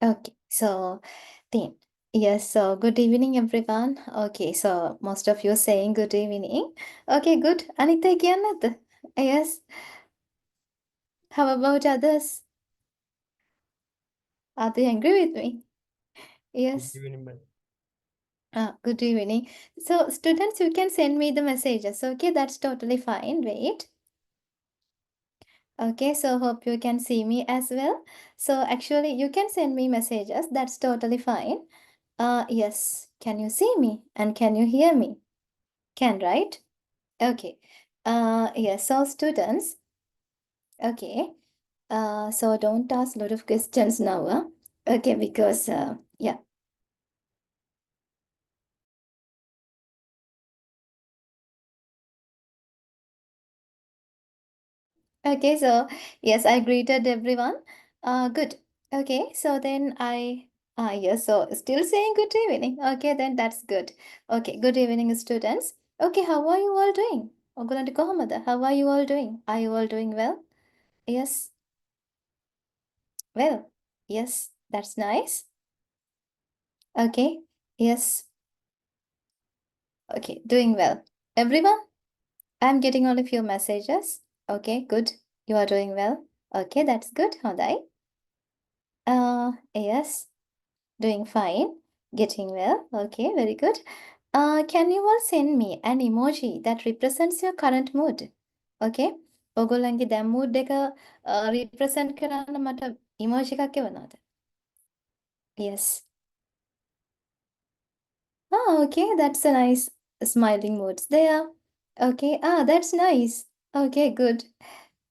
Okay, so then, yes, so good evening, everyone. Okay, so most of you saying good evening. Okay, good. Anita කියන්නද? Yes. How about others? Are they angry with me? Yes. Evening, ma'am. Good evening. So, students, you can send me the messages. Okay, that's totally fine. Wait. Okay, so hope you can see me as well. So, actually, you can send me messages. That's totally fine. Yes. Can you see me? And can you hear me? Can, right? Okay. Yes, so students, okay. So don't ask a lot of questions now, okay, because yeah. Okay, so yes, I greeted everyone. Good. Okay, so then yes, so still saying good evening. Okay, then that's good. Okay, good evening, students. Okay, how are you all doing? ඔගොල්ලන්ට කොහොමද? How are you all doing? Are you all doing well? Yes. Well, yes, that's nice. Okay. Yes. Okay, doing well. Everyone, I'm getting all of your messages. Okay, good. You are doing well. Okay, that's good. Hodai. Yes, doing fine. Getting well. Okay, very good. Can you all send me an emoji that represents your current mood? Okay. ඔගොල්ලන්ගේ දැන් mood එක represent කරන්න මට emoji එකක් එවනවද? Yes. Okay, that's a nice smiling moods there. Okay, that's nice. Okay, good.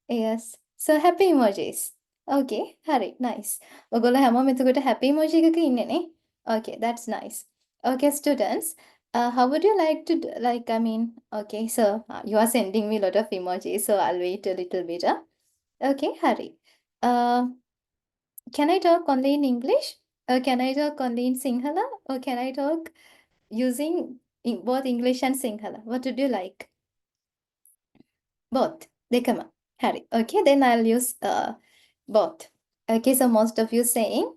Yes. So happy emojis. Okay, හරි nice. ඔගොල්ලෝ හැමෝම එතකොට happy emoji එකක ඉන්නේනේ. Okay, that's nice. Okay, students, how would you like to like I mean, okay, so you are sending me a lot of emojis, so I'll wait a little bit. Okay, hurry. Uh, can I talk only in English? Or can I talk only in Sinhala? Or can I talk using both English and Sinhala? What would you like? Both. Dekama. Harry. Okay, then I'll use both. Okay, so most of you saying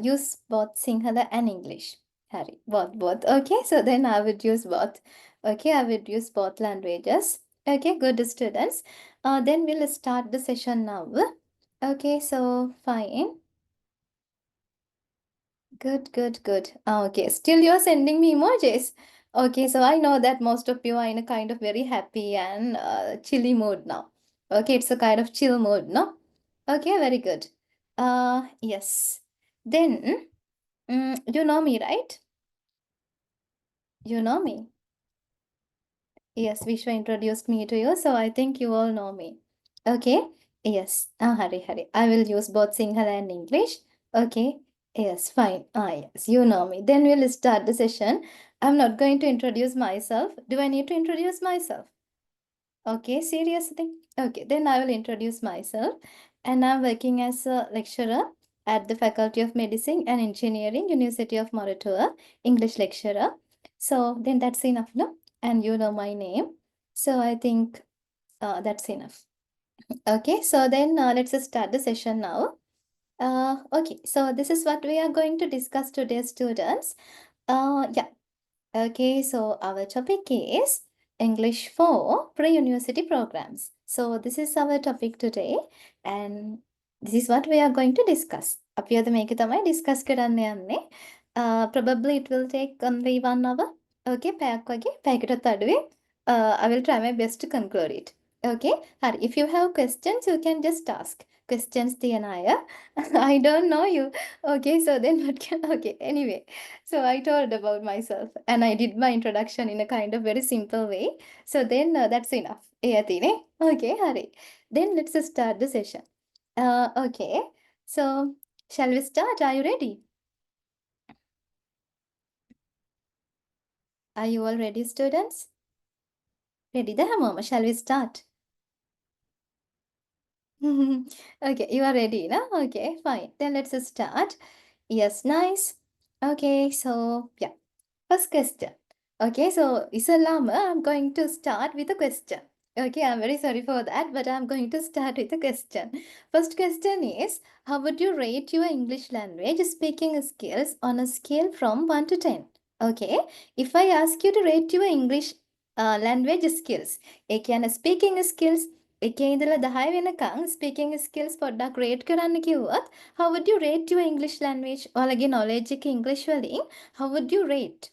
use both Sinhala and English. Harry. Both. Okay, so then I would use both. Okay, I would use both languages. Okay, good students. Then we'll start the session now. Okay, so fine. Good. Okay, still you're sending me emojis. Okay, so I know that most of you are in a kind of very happy and chilly mood now. Okay, it's a kind of chill mood, no? Okay, very good. Yes. Then, you know me, right? You know me. Yes, Vishwa introduced me to you, so I think you all know me. Okay. Yes. Hari. I will use both Sinhala and English. Okay. Yes, fine. Yes, you know me. Then we'll start the session. I'm not going to introduce myself. Do I need to introduce myself? Okay, seriously? Okay, then I will introduce myself. And I'm working as a lecturer at the Faculty of Medicine and Engineering, University of Maratua, English lecturer. So then that's enough, no? And you know my name. So I think that's enough. Okay, so then let's start the session now. Okay, so this is what we are going to discuss today, students. Yeah, okay, so our topic is English for pre-university programs. So this is our topic today, and this is what we are going to discuss. අපි අද මේක තමයි discuss කරන්න යන්නේ. Probably it will take only 1 hour. Okay, පැයක් වගේ, පැයකටත් අඩුවේ. I will try my best to conclude it. Okay, හරි. If you have questions, you can just ask. Questions තියන අය. I don't know you. Okay, so then what can, okay, anyway. So I told about myself and I did my introduction in a kind of very simple way. So then that's enough. එයතිනේ. Okay, හරි. Then let's start the session. Okay, so shall we start? Are you ready? Are you all ready, students? Ready the mama? Shall we start? Okay, you are ready, na? Okay, fine. Then let's start. Yes, nice. Okay, so yeah, first question. Okay, so Isalama, I'm going to start with a question. Okay, I'm very sorry for that, but I'm going to start with a question. First question is, how would you rate your English language speaking skills on a scale from 1 to 10? Okay, if I ask you to rate your English language skills, ඒ කියන්නේ speaking skills, එකේ ඉඳලා 10 වෙනකන් speaking skills පොඩ්ඩක් rate කරන්න කිව්වොත්, how would you rate your English language? ඔයාලගේ knowledge එක English වලින් how would you rate?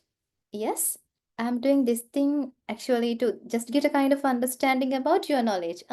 Yes, I'm doing this thing actually to just get a kind of understanding about your knowledge.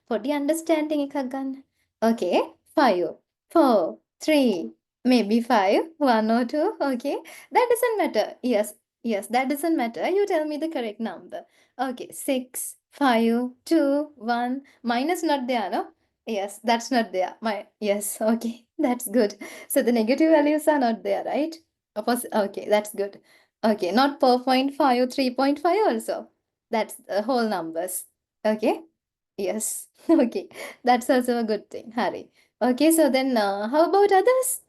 For the understanding එකක් ගන්න. Okay, 5, 4, 3, maybe 5, 1 or 2. Okay, that doesn't matter. Yes, yes, that doesn't matter. You tell me the correct number. Okay, 6, 5, 2, 1. Minus not there, no? Yes, that's not there. Yes, okay, that's good. So the negative values are not there, right? Okay, that's good. Okay, not 4.5, 3.5 also. That's the whole numbers. Okay? Yes. Okay. That's also a good thing, Harry. Okay, so then how about others?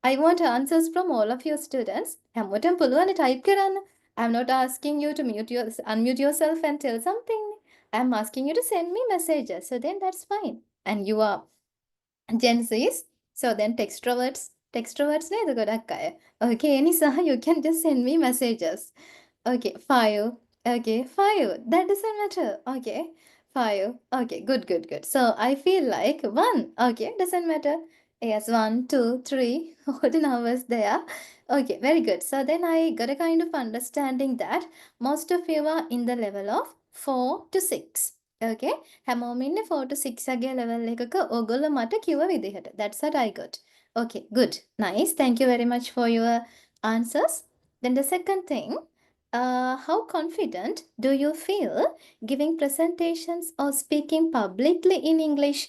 I want answers from all of your students. හැමෝටම පුළුවන් type කරන්න. I'm not asking you to unmute yourself and tell something. I'm asking you to send me messages. So then that's fine. And you are Gen Zs. So then textroverts නේද ගොඩක් අය. Okay, නිසා you can just send me messages. Okay, 5. Okay, 5. That doesn't matter. Okay, 5. Okay, good, good, good. So I feel like 1. Okay, doesn't matter. Yes, 1, 2, 3. All the numbers there. Okay, very good. So then I got a kind of understanding that most of you are in the level of 4 to 6. Okay, හැමෝම ඉන්නේ 4 to 6 අගේ level එකක ඔයගොල්ලෝ මට කිව්ව විදිහට. That's what I got. Okay, good. Nice. Thank you very much for your answers. Then the second thing, how confident do you feel giving presentations or speaking publicly in English?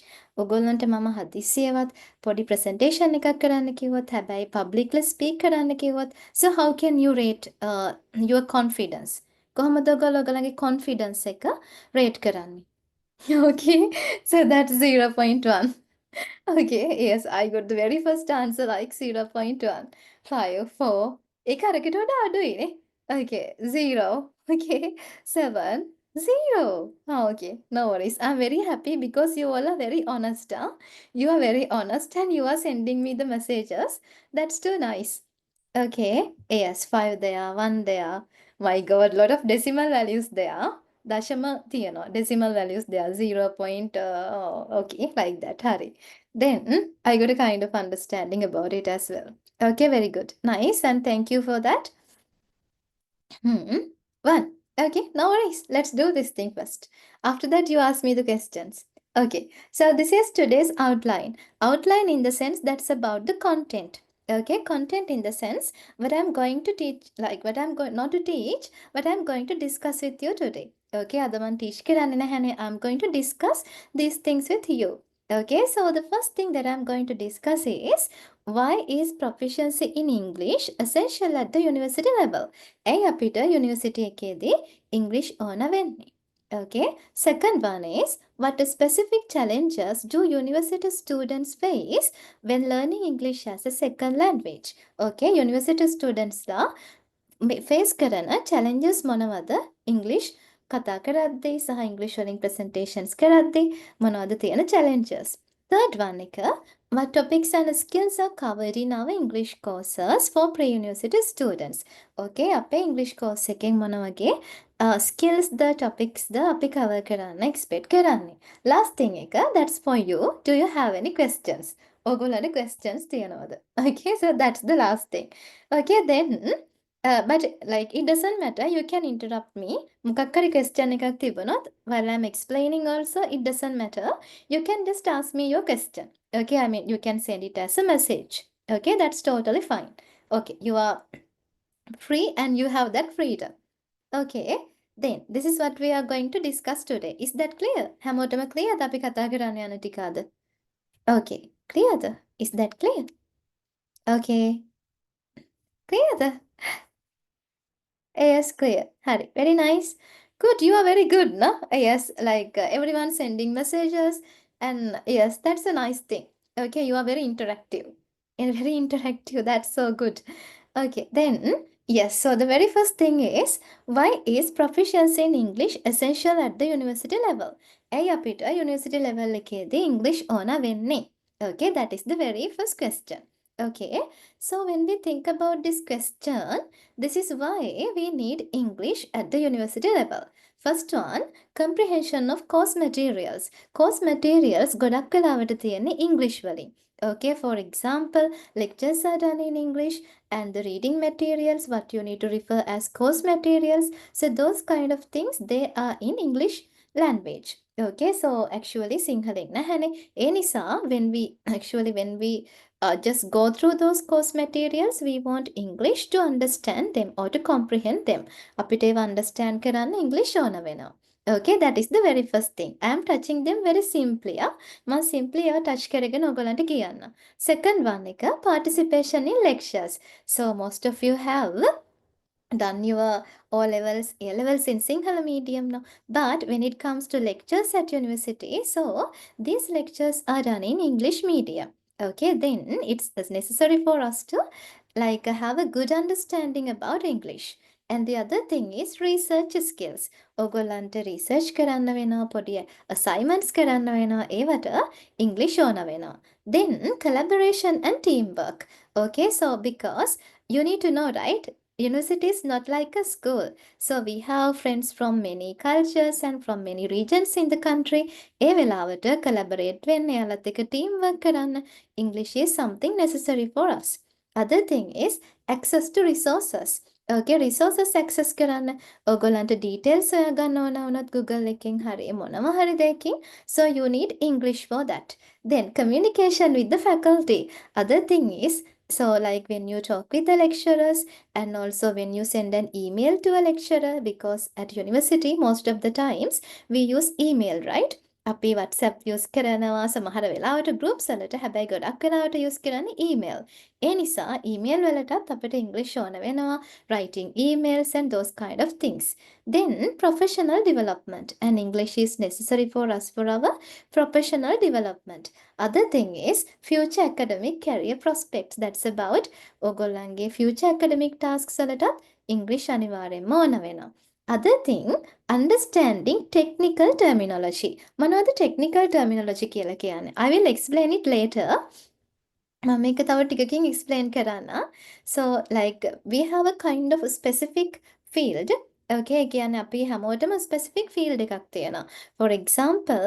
ඔගොල්ලන්ට මම හදිසියවත් පොඩි presentation එකක් කරන්න කිව්වොත් හැබැයි publicly speak කරන්න කිව්වොත් so how can you rate your confidence? කොහොමද ඔයගොල්ලෝ ඔයගොල්ලන්ගේ confidence එක rate කරන්නේ? Okay, so that's 0.1. Okay, yes, I got the very first answer like 0.1. 5, 4. ඒක අරකට වඩා අඩුයිනේ. Okay, 0. Okay, 7, 0. Okay, no worries. I'm very happy because you all are very honest. You are very honest and you are sending me the messages. That's too nice. Okay, yes, 5 there, 1 there. My God, lot of decimal values there. දශම තියෙනවා. Decimal values there. 0. Okay, like that. Hari. Then I got a kind of understanding about it as well. Okay, very good. Nice, and thank you for that. 1. Okay, no worries. Let's do this thing first. After that, you ask me the questions. Okay, so this is today's outline. Outline in the sense that's about the content. Okay, content in the sense what I'm going to teach, like what I'm going not to teach, what I'm going to discuss with you today. Okay, අද teach කරන්නේ නැහැනේ. I'm going to discuss these things with you. Okay, so the first thing that I'm going to discuss is why is proficiency in English essential at the university level? ඇයි අපිට university එකේදී English ඕන වෙන්නේ? Okay, second one is what specific challenges do university students face when learning English as a second language? Okay, university students ලා face කරන challenges මොනවද? English කතා කරද්දී සහ English වලින් presentations කරද්දී මොනවද තියෙන challenges? Third one එක, what topics and skills are covered in our English courses for pre-university students? Okay, අපේ English course එකෙන් මොන වගේ skills the topics the අපි cover කරන්න expect කරන්නේ. Last thing එක, that's for you. Do you have any questions? ඔයගොල්ලන්ට questions තියනවද? Okay, so that's the last thing. Okay, then but like it doesn't matter, you can interrupt me. මොකක් හරි question එකක් තිබුණොත් while I'm explaining also it doesn't matter. You can just ask me your question. Okay, I mean you can send it as a message. Okay, that's totally fine. Okay, you are free and you have that freedom. Okay, then this is what we are going to discuss today. Is that clear? හැමෝටම clear අපි කතා කරන්න යන ටික අද? Okay, clearද? Is that clear? Okay, clearද? Yes, clear. Hari, very nice. Good, you are very good, no? Yes, like everyone sending messages, and yes, that's a nice thing. Okay, you are very interactive. And very interactive, that's so good. Okay, then Yes, so the very first thing is, why is proficiency in English essential at the university level? ඇයි අපිට university level එකේදී English ඕන වෙන්නේ? Okay, that is the very first question. Okay, so when we think about this question, this is why we need English at the university level. First one, comprehension of course materials. Course materials ගොඩක් වෙලාවට තියෙන්නේ English වලින්. Okay, for example, lectures are done in English, and the reading materials, what you need to refer as course materials. So those kind of things, they are in English language. Okay, so actually Sinhala nahane. ඒ නිසා when we just go through those course materials, we want English to understand them or to comprehend them. අපිට ඒව understand කරන්න English ඕන වෙනවා. Okay, that is the very first thing. I am touching them very simply. මම simply ඒවා touch කරගෙන ඔයගලන්ට කියන්න. Second one එක participation in lectures. So most of you have done your O levels, A levels in Sinhala medium now. But when it comes to lectures at university, so these lectures are done in English medium. Okay, then it's necessary for us to have a good understanding about English. And the other thing is research skills. ඔගොල්ලන්ට research කරන්න වෙනවා, පොඩි assignments කරන්න වෙනවා, ඒවට English ඕන වෙනවා. Then collaboration and teamwork. Okay, so because you need to know, right? University is not like a school. So we have friends from many cultures and from many regions in the country. ඒ වෙලාවට collaborate වෙන්න, එයාලත් එක්ක teamwork කරන්න. English is something necessary for us. Other thing is access to resources. Okay, resources access කරන්න. ඔයගොල්ලන්ට details හොයාගන්න ඕන වුණත් Google එකෙන් හරි මොනම හරි දෙයකින්. So you need English for that. Then communication with the faculty. Other thing is, so like when you talk with the lecturers, and also when you send an email to a lecturer, because at university most of the times we use email, right? අපි WhatsApp use කරනවා, සමහර වෙලාවට groups වලට, හැබැයි ගොඩක් වෙලාවට use කරන්නේ email. ඒ නිසා email වලටත් අපිට English ඕන වෙනවා, writing emails and those kind of things. Then professional development, and English is necessary for us for our professional development. Other thing is future academic career prospects. That's about ඔගොල්ලන්ගේ future academic tasks වලටත් English අනිවාර්යෙන්ම ඕන වෙනවා. Other thing, understanding technical terminology. මොනවද technical terminology කියලා කියන්නේ? I will explain it later. මම මේක තව ටිකකින් explain කරන්න. So like we have a kind of a specific field. Okay, කියන්නේ අපි හැමෝටම specific field එකක් තියෙනවා. For example,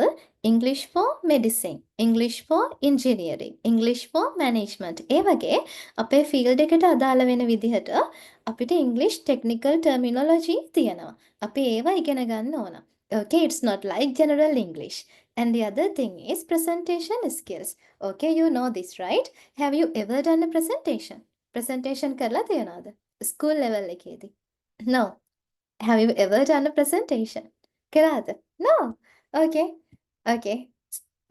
English for medicine, English for engineering, English for management. ඒ වගේ අපේ field එකට අදාළ වෙන විදිහට අපිට English technical terminology තියෙනවා. අපි ඒවා ඉගෙන ගන්න ඕන. Okay, it's not like general English. And the other thing is presentation skills. Okay, you know this, right? Have you ever done a presentation? Presentation කරලා තියෙනවද? School level එකේදී. No. Have you ever done a presentation? කරාද? No. Okay. Okay.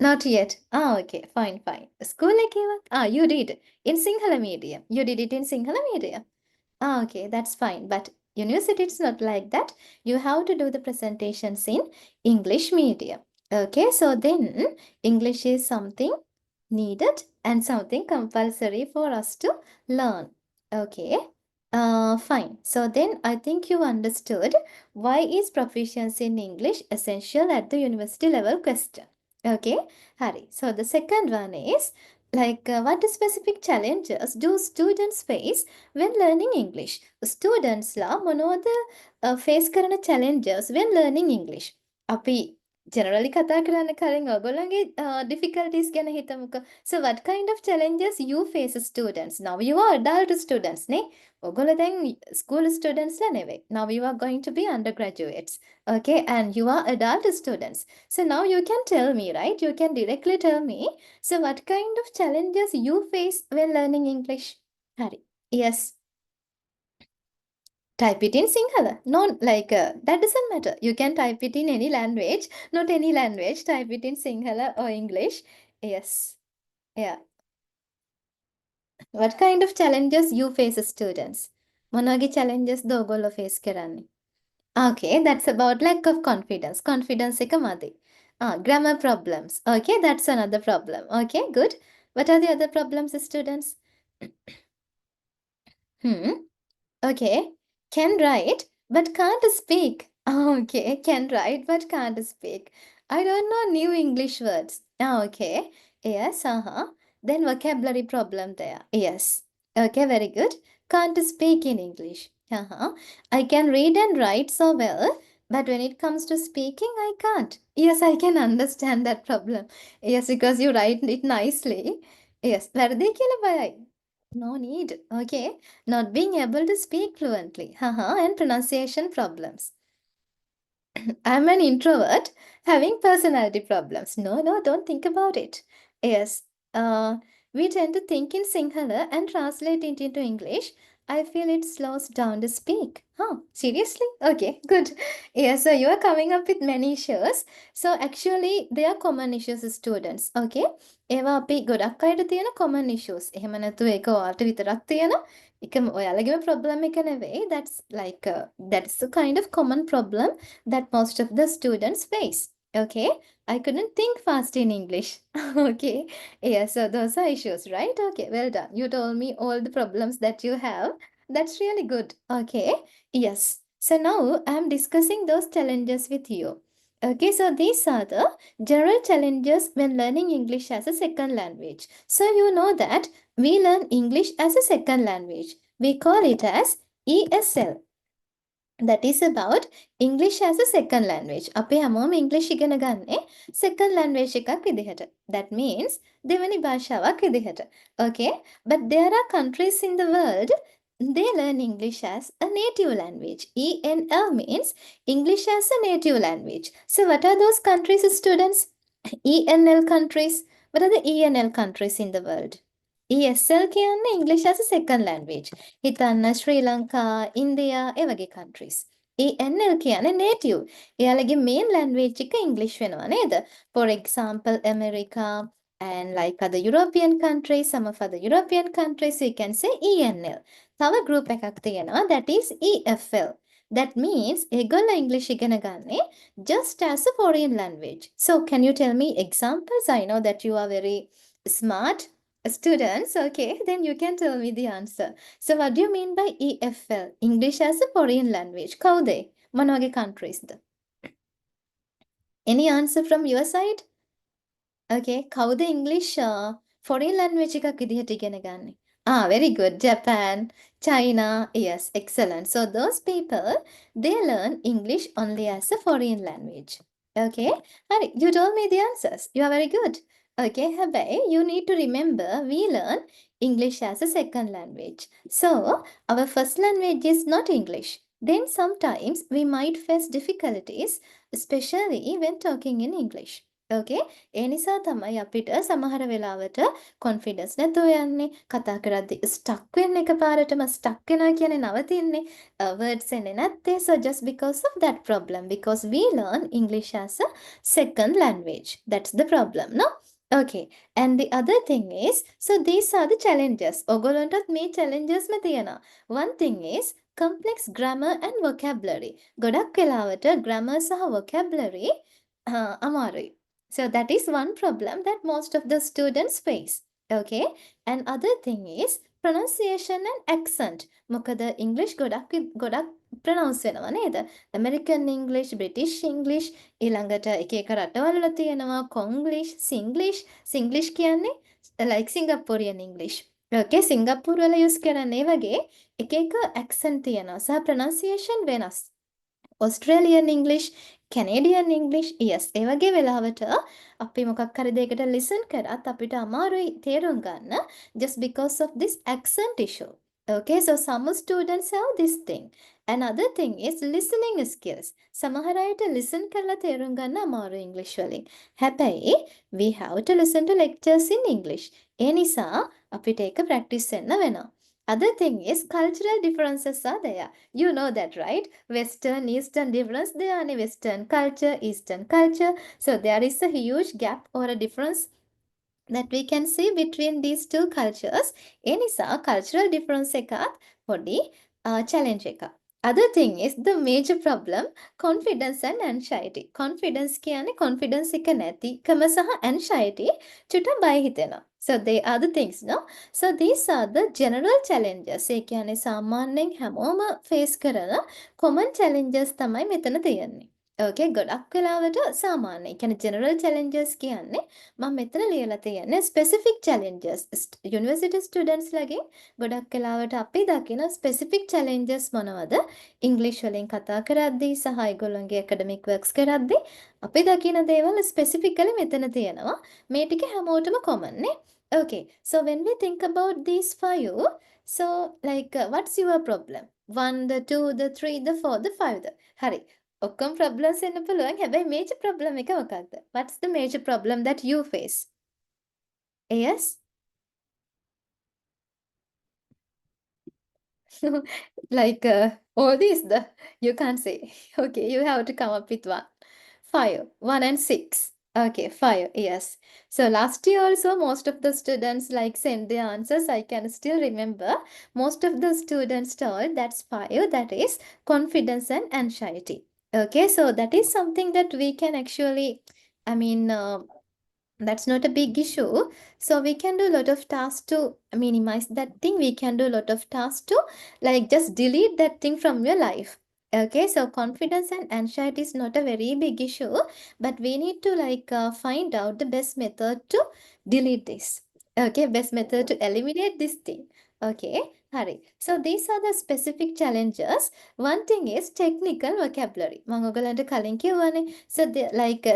Not yet. Okay. Fine, fine. School එකේවත්? You did. In Sinhala medium. You did it in Sinhala medium. Okay, that's fine. But university, it's not like that. You have to do the presentations in English medium. Okay, so then English is something needed and something compulsory for us to learn. Okay, fine. So then I think you understood why is proficiency in English essential at the university level question. Okay, Hari. So the second one is what specific challenges do students face when learning English? Studentsලා මොනවද face කරන challenges when learning English? අපි generally කතා කරන්න කලින් ඔයගොල්ලන්ගේ difficulties ගැන හිතමුකෝ. So what kind of challenges you face as students? Now you are adult students නේ. ඔයගොල්ලෝ දැන් school students ලා නෙවෙයි. Now you are going to be undergraduates. Okay, and you are adult students. So now you can tell me, right? You can directly tell me. So what kind of challenges you face when learning English? Hari. Yes. Type it in Sinhala. No, that doesn't matter. You can type it in any language. Not any language. Type it in Sinhala or English. Yes. Yeah. What kind of challenges you face as students? මොනවගේ challenges ද ඔයගොල්ලෝ face කරන්නේ? Okay, that's about lack of confidence. Confidence එක මදි. Grammar problems. Okay, that's another problem. Okay, good. What are the other problems, students? Okay. Can write but can't speak. Okay. Can write but can't speak. I don't know new English words. Okay. Yes. Then vocabulary problem there. Yes. Okay. Very good. Can't speak in English. I can read and write so well, but when it comes to speaking, I can't. Yes, I can understand that problem. Yes, because you write it nicely. Yes. വെറുതെ ഭയായി. No need. Okay. Not being able to speak fluently. And pronunciation problems. I'm an introvert having personality problems. No, no, don't think about it. Yes. Uh, we tend to think in Sinhala and translate it into English. I feel it slows down to speak. Huh, seriously? Okay, good. Yes, so you are coming up with many issues. So actually, they are common issues with students. Okay. ඒවා අපි ගොඩක් අයට තියෙන common issues. එහෙම නැතුව ඒක ඔයාලට විතරක් තියෙන එක ඔයාලගේම problem එක නෙවෙයි. That's the kind of common problem that most of the students face. Okay, I couldn't think fast in English. Okay, yeah, so those are issues, right? Okay, well done. You told me all the problems that you have. That's really good. Okay, yes. So now I'm discussing those challenges with you. Okay, so these are the general challenges when learning English as a second language. So you know that we learn English as a second language. We call it as ESL. That is about English as a second language. අපේ හැමෝම English ඉගෙන ගන්නේ second language එකක් විදිහට. That means දෙවෙනි භාෂාවක් විදිහට. Okay? But there are countries in the world they learn English as a native language. ENL means English as a native language. So what are those countries, students? ENL countries. What are the ENL countries in the world? ESL කියන්නේ English as a second language. හිතන්න ශ්‍රී Lanka, India ඒ වගේ countries. ENL කියන්නේ native. එයාලගේ main language එක English වෙනවා නේද? For example, America and like other European countries, some of other European countries, we can say ENL. තව group එකක් තියෙනවා that is EFL. That means ඒගොල්ලෝ English ඉගෙන ගන්නේ just as a foreign language. So can you tell me examples? I know that you are very smart students. Okay, then you can tell me the answer. So what do you mean by EFL? English as a foreign language. කවුද? මොන වගේ countries the? Any answer from your side? Okay, කවුද English foreign language එකක් විදිහට ඉගෙන ගන්නේ? Very good. Japan, China. Yes, excellent. So those people, they learn English only as a foreign language. Okay, Hari, you told me the answers. You are very good. Okay, හැබැයි you need to remember we learn English as a second language. So our first language is not English. Then sometimes we might face difficulties, especially when talking in English. Okay, ඒ නිසා තමයි අපිට සමහර වෙලාවට confidence නැතුව යන්නේ. කතා කරද්දී stuck වෙන්න එකපාරටම stuck වෙනවා කියන්නේ නවතින්නේ. Words එන්නේ නැත්තේ. So just because of that problem, because we learn English as a second language. That's the problem, no? Okay, and the other thing is, so these are the challenges. ඔයගොල්ලන්ටත් මේ challenges ම තියෙනවා. One thing is complex grammar and vocabulary. ගොඩක් වෙලාවට grammar සහ vocabulary අමාරුයි. So that is one problem that most of the students face. Okay, and other thing is pronunciation and accent. මොකද English ගොඩක් pronounce වෙනවා නේද? American English, British English, ඊළඟට එක එක රටවල තියෙනවා Konglish, Singlish. Singlish කියන්නේ like Singaporean English. Okay, සිංගප්පූරු වල use කරන්නේ වගේ එක එක accent තියෙනවා. සහ pronunciation වෙනස්. Australian English, Canadian English, yes, ඒ වගේ වෙලාවට අපි මොකක් හරි දෙයකට listen කරත් අපිට අමාරුයි තේරුම් ගන්න just because of this accent issue. Okay, so some students have this thing. Another thing is listening skills. සමහර අයට listen කරලා තේරුම් ගන්න අමාරු English වලින්. හැබැයි we have to listen to lectures in English. ඒ නිසා අපිට ඒක practice වෙන්න වෙනවා. Other thing is cultural differences are there. You know that, right? Western, Eastern difference. There are Western culture, Eastern culture. So there is a huge gap or a difference that we can see between these two cultures. ඒ නිසා cultural difference එකත් පොඩි challenge එකක්. other thing is the major problem confidence and anxiety. Confidence කියන්නේ confidence එක නැතිකම සහ anxiety චුට්ට බය හිතෙනවා. So they are the things, no? So these are the general challenges. ඒ කියන්නේ සාමාන්‍යයෙන් හැමෝම face කරන common challenges තමයි මෙතන තියෙන්නේ. Okay, ගොඩක් වෙලාවට සාමාන්‍ය. ඒ කියන්නේ general challenges කියන්නේ මම මෙතන ලියලා තියෙන්නේ specific challenges. University students ලගේ ගොඩක් වෙලාවට අපි දකින specific challenges මොනවද? ඉංග්‍රීසි වලින් කතා කරද්දී සහ ඒගොල්ලන්ගේ academic works කරද්දී අපි දකින දේවල් specifically මෙතන තියෙනවා. මේ ටික හැමෝටම common නේ. Okay, so when we think about these five, so like what's your problem? 1, the 2, the 3, the 4, the 5. හරි. ඔක්කොම problems එන්න පුළුවන්. හැබැයි major problem එක මොකක්ද? What's the major problem that you face? Yes? Like all these you can't say. Okay, you have to come up with one. 5, 1 and 6. Okay, 5, yes. So last year also most of the students like send their answers. I can still remember most of the students told that's 5, that is confidence and anxiety. Okay, so that is something that we can actually, I mean, that's not a big issue. So we can do a lot of tasks to minimize that thing. We can do a lot of tasks to like just delete that thing from your life. Okay, so confidence and anxiety is not a very big issue, but we need to like find out the best method to delete this. Okay, best method to eliminate this thing. Okay, Hari. So these are the specific challenges. One thing is technical vocabulary. මම ඔයගලන්ට කලින් කියවනේ. So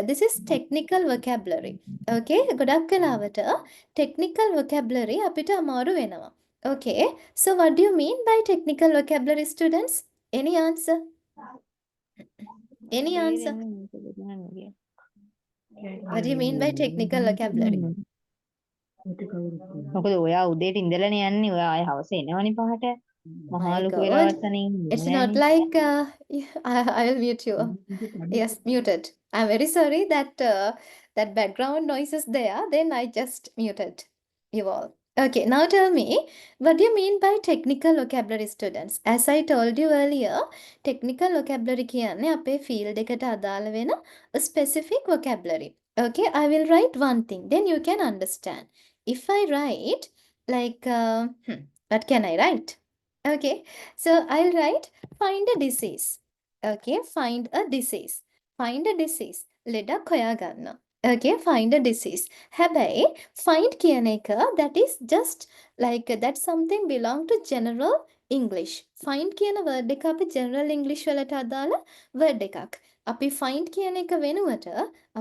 this is technical vocabulary. Okay, ගොඩක් වෙලාවට technical vocabulary අපිට අමාරු වෙනවා. Okay, so what do you mean by technical vocabulary, students? Any answer? Any answer? What do you mean by technical vocabulary? මොකද ඔයා උදේට ඉඳලානේ යන්නේ ඔයා ආය හවස එනවනේ පහට මහා My ලොකු God, වෙලාවටනේ it's not like I will mute you. Yes, muted. I'm very sorry that that background noise is there. Then I just muted you all. Okay, now tell me, what do you mean by technical vocabulary, students? As I told you earlier, technical vocabulary කියන්නේ අපේ field එකට අදාළ වෙන a specific vocabulary. Okay, I will write one thing, then you can understand. If I write like, what can I write? Okay, so I'll write find a disease. Okay, find a disease. Find a disease. ලෙඩක් හොයාගන්න. Okay, find a disease. හැබැයි find කියන එක that is just like that's something belong to general English. Find කියන word එක අපි general English වලට අදාළ word එකක්. අපි find කියන එක වෙනුවට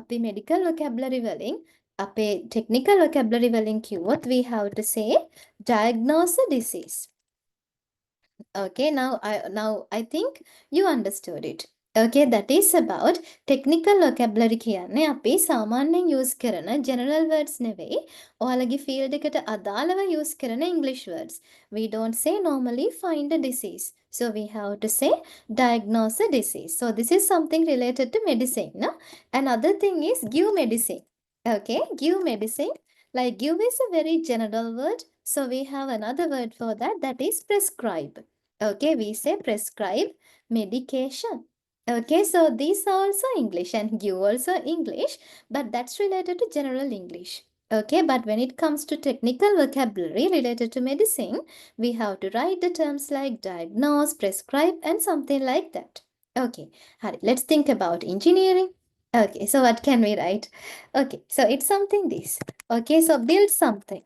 අපි medical vocabulary වලින් අපේ technical vocabulary වලින් කිව්වොත් we have to say diagnose a disease. Okay, now I think you understood it. Okay, that is about technical vocabulary කියන්නේ අපි සාමාන්‍යයෙන් use කරන general words නෙවෙයි. ඔයාලගේ field එකට අදාළව use කරන English words. We don't say normally find a disease. So we have to say diagnose a disease. So this is something related to medicine. No? Another thing is give medicine. Okay, give medicine. Like give is a very general word. So we have another word for that, that is prescribe. Okay, we say prescribe medication. Okay, so these are also English and give also English, but that's related to general English. Okay, but when it comes to technical vocabulary related to medicine, we have to write the terms like diagnose, prescribe, and something like that. Okay, Hari, let's think about engineering. Okay, so what can we write? Okay, so it's something this. Okay, so build something.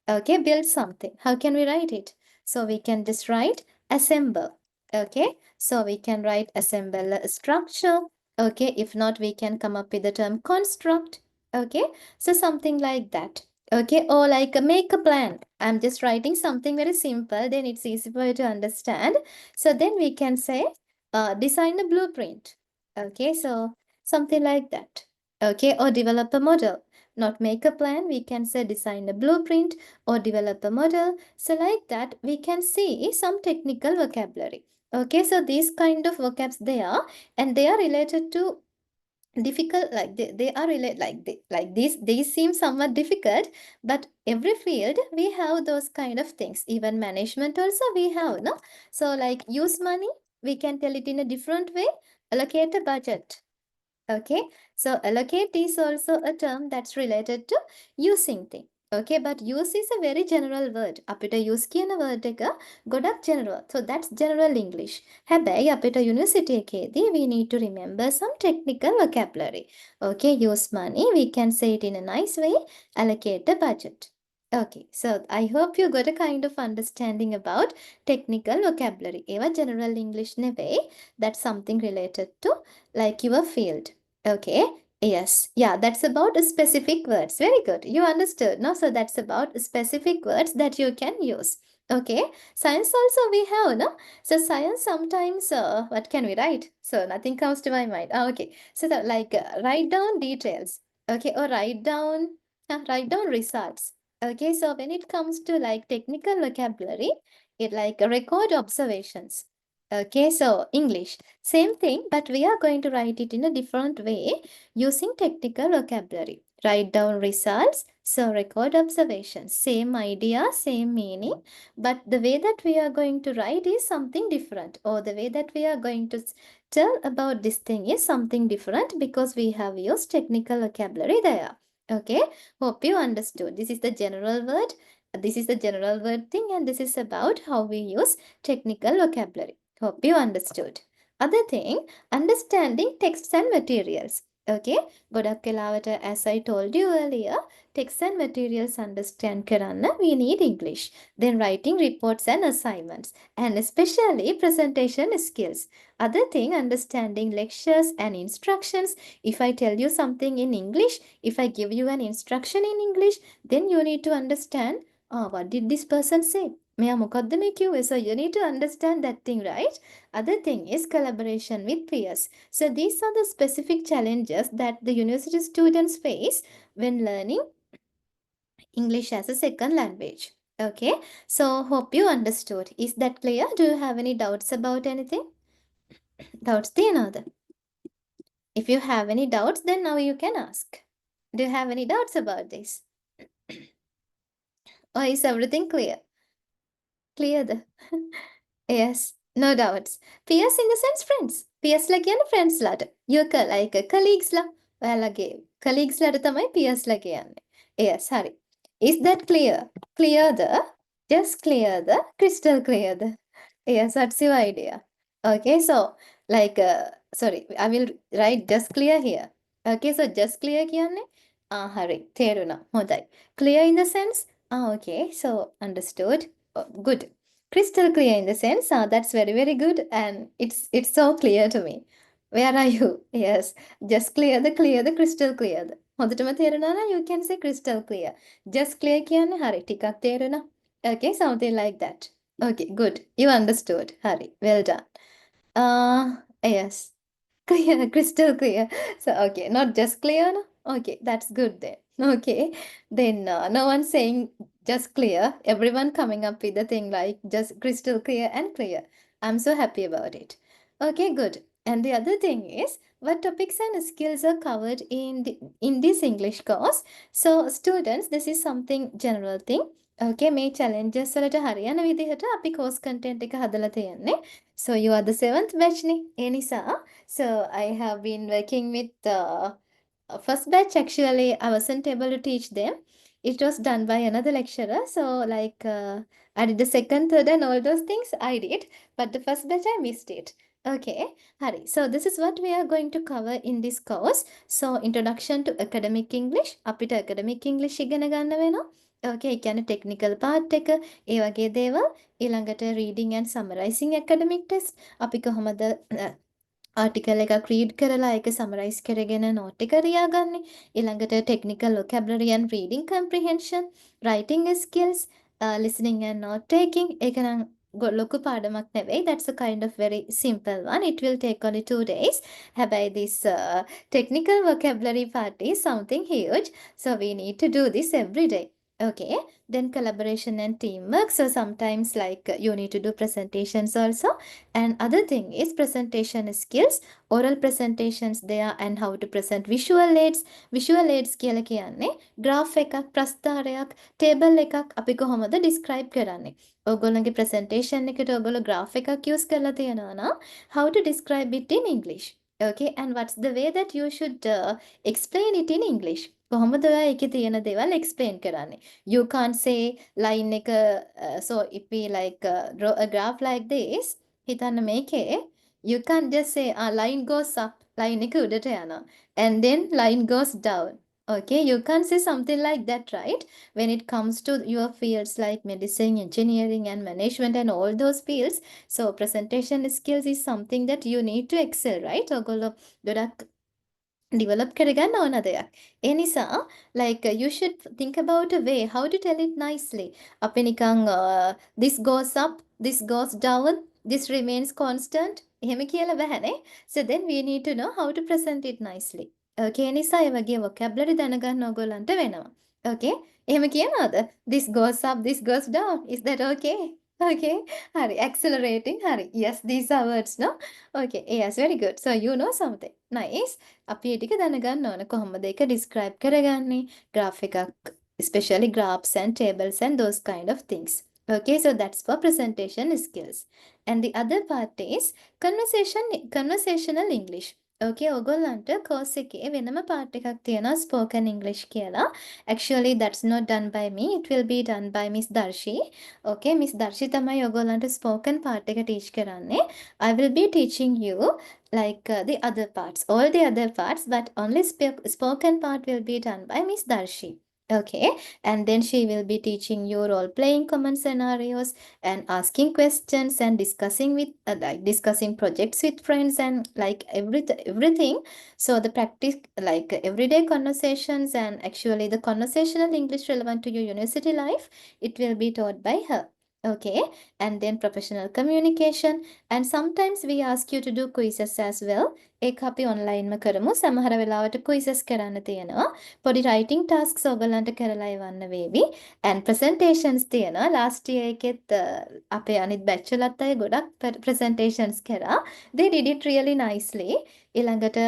Okay, build something. How can we write it? So we can just write assemble. Okay, so we can write assemble a structure. Okay, if not, we can come up with the term construct. Okay, so something like that. Okay, or like make a plan. I'm just writing something very simple, then it's easy for you to understand. So then we can say design a blueprint. Okay, so something like that. Okay, or develop a model. Not make a plan, we can say design a blueprint or develop a model. So like that, we can see some technical vocabulary. Okay, so these kind of vocabs they are, and they are related to difficult, like they are related like these seem somewhat difficult, but every field we have those kind of things. Even management also we have, no? So like use money, we can tell it in a different way. Allocate a budget. Okay, so allocate is also a term that's related to using thing. Okay, but use is a very general word. අපිට use කියන word එක ගොඩක් general. So that's general English. හැබැයි අපිට university එකේදී we need to remember some technical vocabulary. Okay, use money. We can say it in a nice way. Allocate the budget. Okay, so I hope you got a kind of understanding about technical vocabulary. ඒවා general English නෙවෙයි. That's something related to like your field. Okay, yes. Yeah, that's about specific words. Very good. You understood, no? So that's about specific words that you can use. Okay, science also we have, no? So science sometimes, what can we write? So nothing comes to my mind. Ah, okay, so like write down details. Okay, or write down results. Okay, so when it comes to like technical vocabulary, it like record observations. Okay, so English. Same thing, but we are going to write it in a different way using technical vocabulary. Write down results, so record observations. Same idea, same meaning, but the way that we are going to write is something different, or the way that we are going to tell about this thing is something different because we have used technical vocabulary there. Okay, hope you understood. This is the general word. This is the general word thing, and this is about how we use technical vocabulary. Hope you understood. Other thing, understanding texts and materials. Okay, ගොඩක් වෙලාවට as I told you earlier, texts and materials understand කරන්න we need English. Then writing reports and assignments, and especially presentation skills. Other thing, understanding lectures and instructions. If I tell you something in English, if I give you an instruction in English, then you need to understand, what did this person say? මෙයා මොකක්ද මේ කිව්වේ? So you need to understand that thing, right? Other thing is collaboration with peers. So these are the specific challenges that the university students face when learning English as a second language. Okay, so hope you understood. Is that clear? Do you have any doubts about anything? Doubts තියනවද? If you have any doubts, then now you can ask. Do you have any doubts about this? Or is everything clear? Clear? Yes, no doubts. Peers in the sense friends. Peers ලා කියන්නේ friends ලාට. You like colleagues ලා. ඔයාලගේ colleagues ලාට තමයි peers ලා කියන්නේ. Yes, හරි. Is that clear? Clear the? Just clear the? Crystal clear the? Yes, what's your idea? Okay, so like sorry, I will write just clear here. Okay, so just clear කියන්නේ හරි. තේරුණා. හොඳයි. Clear in the sense? Okay, so understood. Oh, good. Crystal clear in the sense, that's very, very good. And it's so clear to me. Where are you? Yes. Just clear the crystal clear. හොඳටම තේරුණා නම් you can say crystal clear. Just clear කියන්නේ හරි ටිකක් තේරුණා. Okay, something like that. Okay, good. You understood. Hari. Well done. Yes. Clear, crystal clear. So, okay, not just clear, no? Okay, that's good then. Okay, then no one saying just clear. Everyone coming up with the thing like just crystal clear and clear. I'm so happy about it. Okay, good. And the other thing is, what topics and skills are covered in this English course? So, students, this is something general thing. Okay, මේ challenges වලට හරියන විදිහට අපි course content එක හදලා තියෙන්නේ. So you are the 7th batch නේ. ඒ නිසා so I have been working with first batch. Actually, I wasn't able to teach them. It was done by another lecturer. So like I did the second, third, and all those things I did. But the first batch I missed it. Okay, Hari. So this is what we are going to cover in this course. So introduction to academic English. අපිට academic English ඉගෙන ගන්න වෙනවා. Okay, ඒ කියන්නේ technical part එක, ඒ වගේ දේවල්. ඊළඟට reading and summarizing academic test. අපි කොහොමද ආටිකල් එකක් රීඩ් කරලා ඒක සමරයිස් කරගෙන නෝට් එක ලියාගන්නේ. ඊළඟට technical vocabulary and reading comprehension, writing skills, listening and note taking. ඒක නම් ලොකු පාඩමක් නෙවෙයි. That's a kind of very simple one. It will take only 2 days. හැබැයි this technical vocabulary part is something huge. So we need to do this every day. Okay, then collaboration and teamwork. So sometimes like you need to do presentations also. And other thing is presentation skills, oral presentations there and how to present visual aids. Visual aids කියලා කියන්නේ graph එකක් ප්‍රස්තාරයක් table එකක් අපි කොහොමද describe කරන්නේ. ඔයගොල්ලන්ගේ presentation එකට ඔයගොල්ලෝ graph එකක් use කරලා තියෙනවා නම් how to describe it in English. Okay, and what's the way that you should explain it in English. කොහොමද ඔයා ඒකේ තියෙන දේවල් explain කරන්නේ. You can't say line එක so if we like draw a graph like this හිතන්න මේකේ you can't just say line goes up line එක උඩට යනවා and then line goes down. Okay, you can't say something like that, right? When it comes to your fields like medicine, engineering, and management, and all those fields, so presentation skills is something that you need to excel, right? ඔයගොල්ලෝ ගොඩක් develop කරගන්න ඕන දෙයක්. ඒ නිසා like you should think about a way how to tell it nicely. අපි නිකන් this goes up, this goes down, this remains constant. එහෙම කියලා බෑනේ. So then we need to know how to present it nicely. Okay, ඒ නිසා ඒ වගේ vocabulary දැනගන්න ඕගොල්ලන්ට වෙනවා. Okay, එහෙම කියනවාද? This goes up, this goes down. Is that okay? Okay, hari accelerating, hari. Yes, these are words, no? Okay, yes, very good. So you know something. Nice. අපි ඒ ටික දැනගන්න ඕන කොහොමද ඒක describe කරගන්නේ graph එකක් especially graphs and tables and those kind of things. Okay, so that's for presentation skills. And the other part is conversational English. Okay, ඔයගොල්ලන්ට course එකේ වෙනම part එකක් තියෙනවා spoken English කියලා. Actually that's not done by me. It will be done by Miss Darshi. Okay, Miss Darshi තමයි ඔයගොල්ලන්ට spoken part එක teach කරන්නේ. I will be teaching you like the other parts, all the other parts, but only spoken part will be done by Miss Darshi. Okay, and then she will be teaching you role playing common scenarios and asking questions and discussing with like discussing projects with friends and like everything. So the practice like everyday conversations and actually the conversational English relevant to your university life, it will be taught by her. Okay, and then professional communication, and sometimes we ask you to do quizzes as well. ඒක අපි ඔන්ලයින්ම කරමු. සමහර වෙලාවට quizzes කරන්න තියෙනවා. පොඩි writing tasks ඔයගලන්ට කරලා එවන්න වේවි. and presentations තියෙනවා. last year එකෙත් අපේ අනිත් batch වලත් අය ගොඩක් presentations කරා. They did it really nicely. ඊළඟට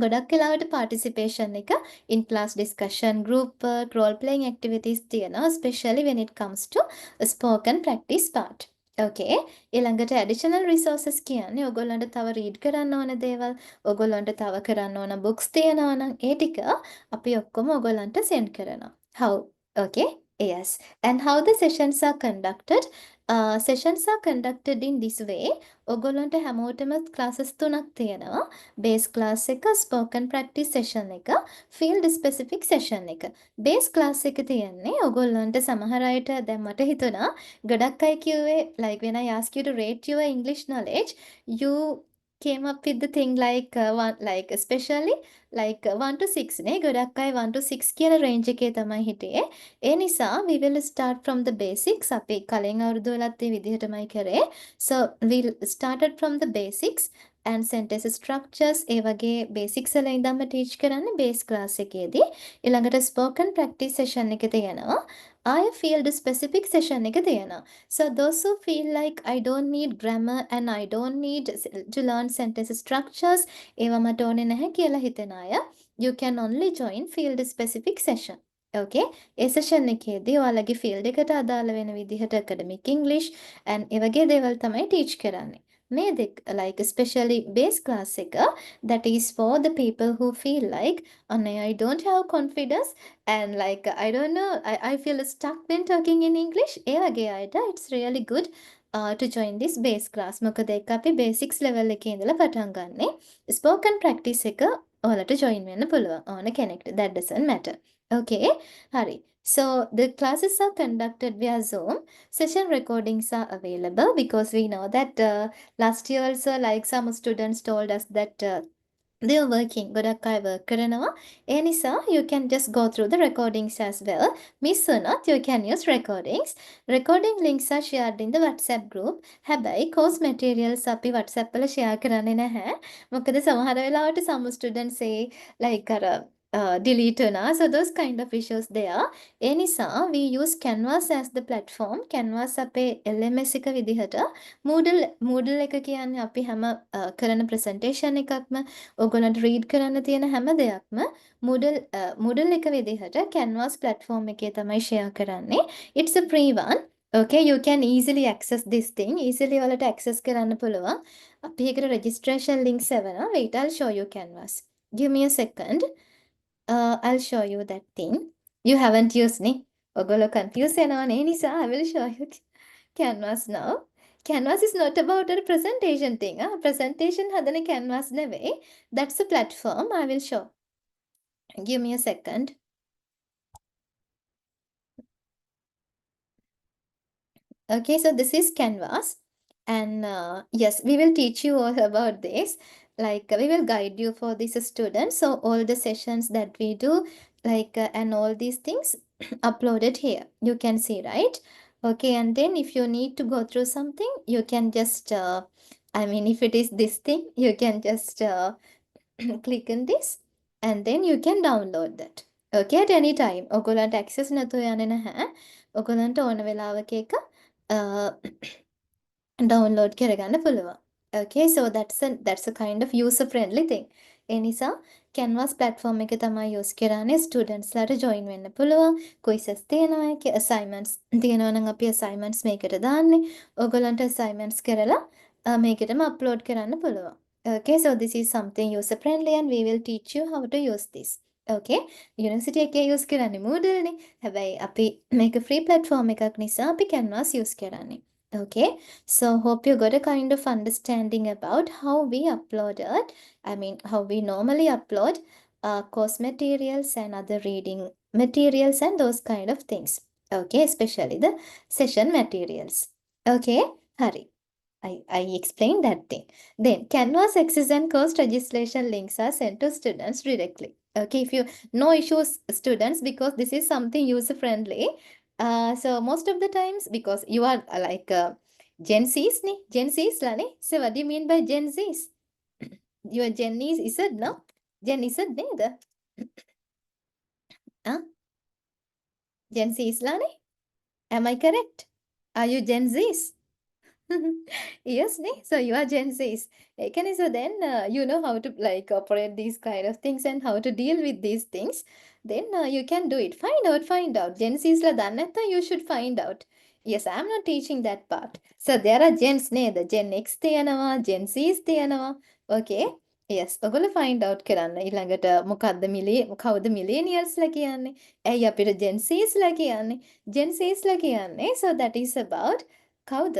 ගොඩක් වෙලාවට participation එක in class discussion, group work, role playing activities තියෙනවා, especially when it comes to spoken practice part. Okay, ඊළඟට additional resources කියන්නේ ඔයගොල්ලන්ට තව read කරන්න ඕන දේවල්, ඔයගොල්ලන්ට තව කරන්න ඕන books තියෙනවා නම් ඒ ටික අපි ඔක්කොම ඔයගොල්ලන්ට send කරනවා. How? Okay, yes. And how the sessions are conducted? Sessions are conducted in this way. ඔයගොල්ලන්ට හැමෝටම classes තුනක් තියෙනවා. Base class එක, spoken practice session එක, field specific session එක. Base class එක තියෙන්නේ ඔයගොල්ලන්ට සමහර අයට දැන් මට හිතුණා ගොඩක් අය කිව්වේ like when I ask you to rate your English knowledge, you came up with the thing like one like especially like 1 to 6 නේ ගොඩක් අය 1 to 6 කියන range එකේ තමයි හිටියේ. ඒ නිසා we will start from the basics. අපි කලින් අවුරුදු වලත් ඒ විදිහටමයි කරේ. So we started from the basics and sentence structures ඒ වගේ basics වල ඉඳන්ම teach කරන්නේ base class එකේදී. ඊළඟට spoken practice session එක තියෙනවා. I field specific session එක තියෙනවා. So those who feel like I don't need grammar and I don't need to learn sentence structures ඒවා මට ඕනේ නැහැ කියලා හිතන අය, you can only join field specific session. Okay, A session එකේදී ඔයාලගේ field එකට අදාළ වෙන විදිහට academic English and ඒ වගේ දේවල් තමයි teach කරන්නේ. මේ දෙක like especially base class එක that is for the people who feel like I don't have confidence and like I don't know I feel stuck when talking in English. ඒ වගේ අයට it's really good to join this base class. මොකද ඒක අපි basics level එකේ ඉඳලා පටන් ගන්නෙ. Spoken practice එක ඔයාලට join වෙන්න පුළුවන් ඕන කෙනෙක්ට. That doesn't matter. Okay, හරි. So the classes are conducted via Zoom. Session recordings are available because we know that last year also like some students told us that they are working. ගොඩක් අය work කරනවා. ඒ නිසා you can just go through the recordings as well. Miss වුණොත් you can use recordings. Recording links are shared in the WhatsApp group. හැබැයි course materials අපි WhatsApp වල share කරන්නේ නැහැ. මොකද සමහර වෙලාවට some students say like අර delete වුණා. So those kind of issues there. ඒ නිසා we use Canvas as the platform. Canvas අපේ LMS එක විදිහට Moodle එක කියන්නේ අපි හැම කරන presentation එකක්ම ඔයගොල්ලන්ට read කරන්න තියෙන හැම දෙයක්ම Moodle එක විදිහට Canvas platform එකේ තමයි share කරන්නේ. It's a free one. Okay, you can easily access this thing. Easily වලට access කරන්න පුළුවන්. අපි ඒකට registration link සෙවනවා. Wait, I'll show you Canvas. Give me a second. I'll show you that thing. You haven't used ni. ඔගොල්ලෝ confused වෙනවනේ. ඒ නිසා I will show you Canvas now. Canvas is not about a presentation thing. Presentation හදන Canvas නෙවෙයි. That's a platform. I will show. Give me a second. Okay, so this is Canvas. And yes, we will teach you all about this. Like we will guide you for these students. So all the sessions that we do, like and all these things uploaded here. You can see, right? Okay, and then if you need to go through something, you can just, I mean, if it is this thing, you can just click on this and then you can download that. Okay, at any time. ඔගොල්ලන්ට access නැතුව යන්නේ නැහැ. ඔගොල්ලන්ට ඕන වෙලාවක එක download කරගන්න පුළුවන්. Okay, so that's a kind of user friendly thing. ඒ නිසා Canvas platform එක තමයි use කරන්නේ students ලාට join වෙන්න පුළුවන්. quizzes තියෙනවා, assignments තියෙනවා නම් අපි assignments මේකට දාන්නේ. ඔයගොල්ලන්ට assignments කරලා මේකටම upload කරන්න පුළුවන්. Okay, so this is something user friendly and we will teach you how to use this. Okay, university එකේ use කරන්නේ Moodle නේ. හැබැයි අපි මේක free platform එකක් නිසා අපි Canvas use කරන්නේ. Okay, so hope you got a kind of understanding about how we uploaded, I mean, how we normally upload course materials and other reading materials and those kind of things. Okay, especially the session materials. Okay, Hari. I explained that thing. Then Canvas access and course registration links are sent to students directly. Okay, if you no issues students because this is something user friendly. So most of the times because you are like Gen Zs ni Gen Zs la ni. So what do you mean by Gen Zs? You are Gen Z, no? Gen Z neda? Huh? Gen Zs la ni? Am I correct? Are you Gen Zs? Yes, ne? So you are Gen Zs. Okay, so then you know how to like operate these kind of things and how to deal with these things. Then you can do it. Find out. Gen Zs la dannatha, you should find out. Yes, I'm not teaching that part. So there are gens ne, the Gen X තියනවා, Gen Zs තියනවා. Okay. Yes, ඔගොල්ලෝ find out කරන්න. ඊළඟට මොකද්ද කවුද millennials ලා කියන්නේ? ඇයි අපිට Gen Zs ලා කියන්නේ? Gen Zs ලා කියන්නේ. So that is about කවුද?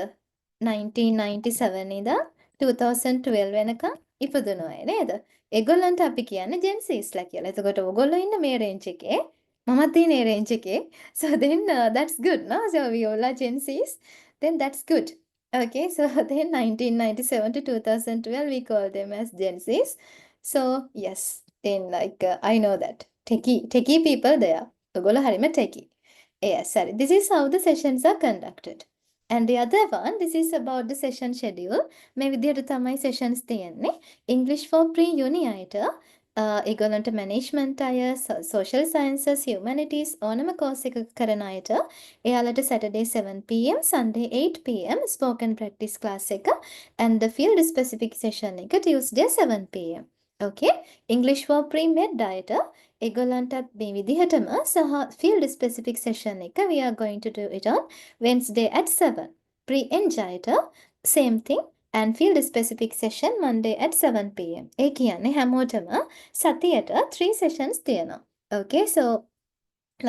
1997 ඉඳන් 2012 වෙනකම් ඉපදුණු අය නේද? ඒගොල්ලන්ට අපි කියන්නේ Gen Zs ලා කියලා. එතකොට ඔයගොල්ලෝ ඉන්න මේ රේන්ජ් එකේ මමත් ඉන්නේ ඒ රේන්ජ් එකේ. So then that's good, no? So we all are Gen Zs. Then that's good. Okay, so then 1997 to 2012 we call them as Gen Zs. So yes, then like I know that. Techie people there. ඔයගොල්ලෝ හරිම techie. Yes, sorry. This is how the sessions are conducted. And the other one, this is about the session schedule. මේ විදිහට තමයි sessions තියෙන්නේ. English for PreUni අයට ඒගොල්ලන්ට management අය, social sciences, humanities ඕනම course එකක කරන අයට එයාලට Saturday 7 p.m. Sunday 8 p.m. spoken practice class එක and the field specific session එක Tuesday 7 p.m. Okay, English for pre-med අයට ඒගොල්ලන්ටත් මේ විදිහටම සහ field specific session එක we are going to do it on Wednesday at 7. Pre-eng අයට same thing and field specific session Monday at 7 p.m. ඒ කියන්නේ හැමෝටම සතියට 3 sessions තියෙනවා. Okay, so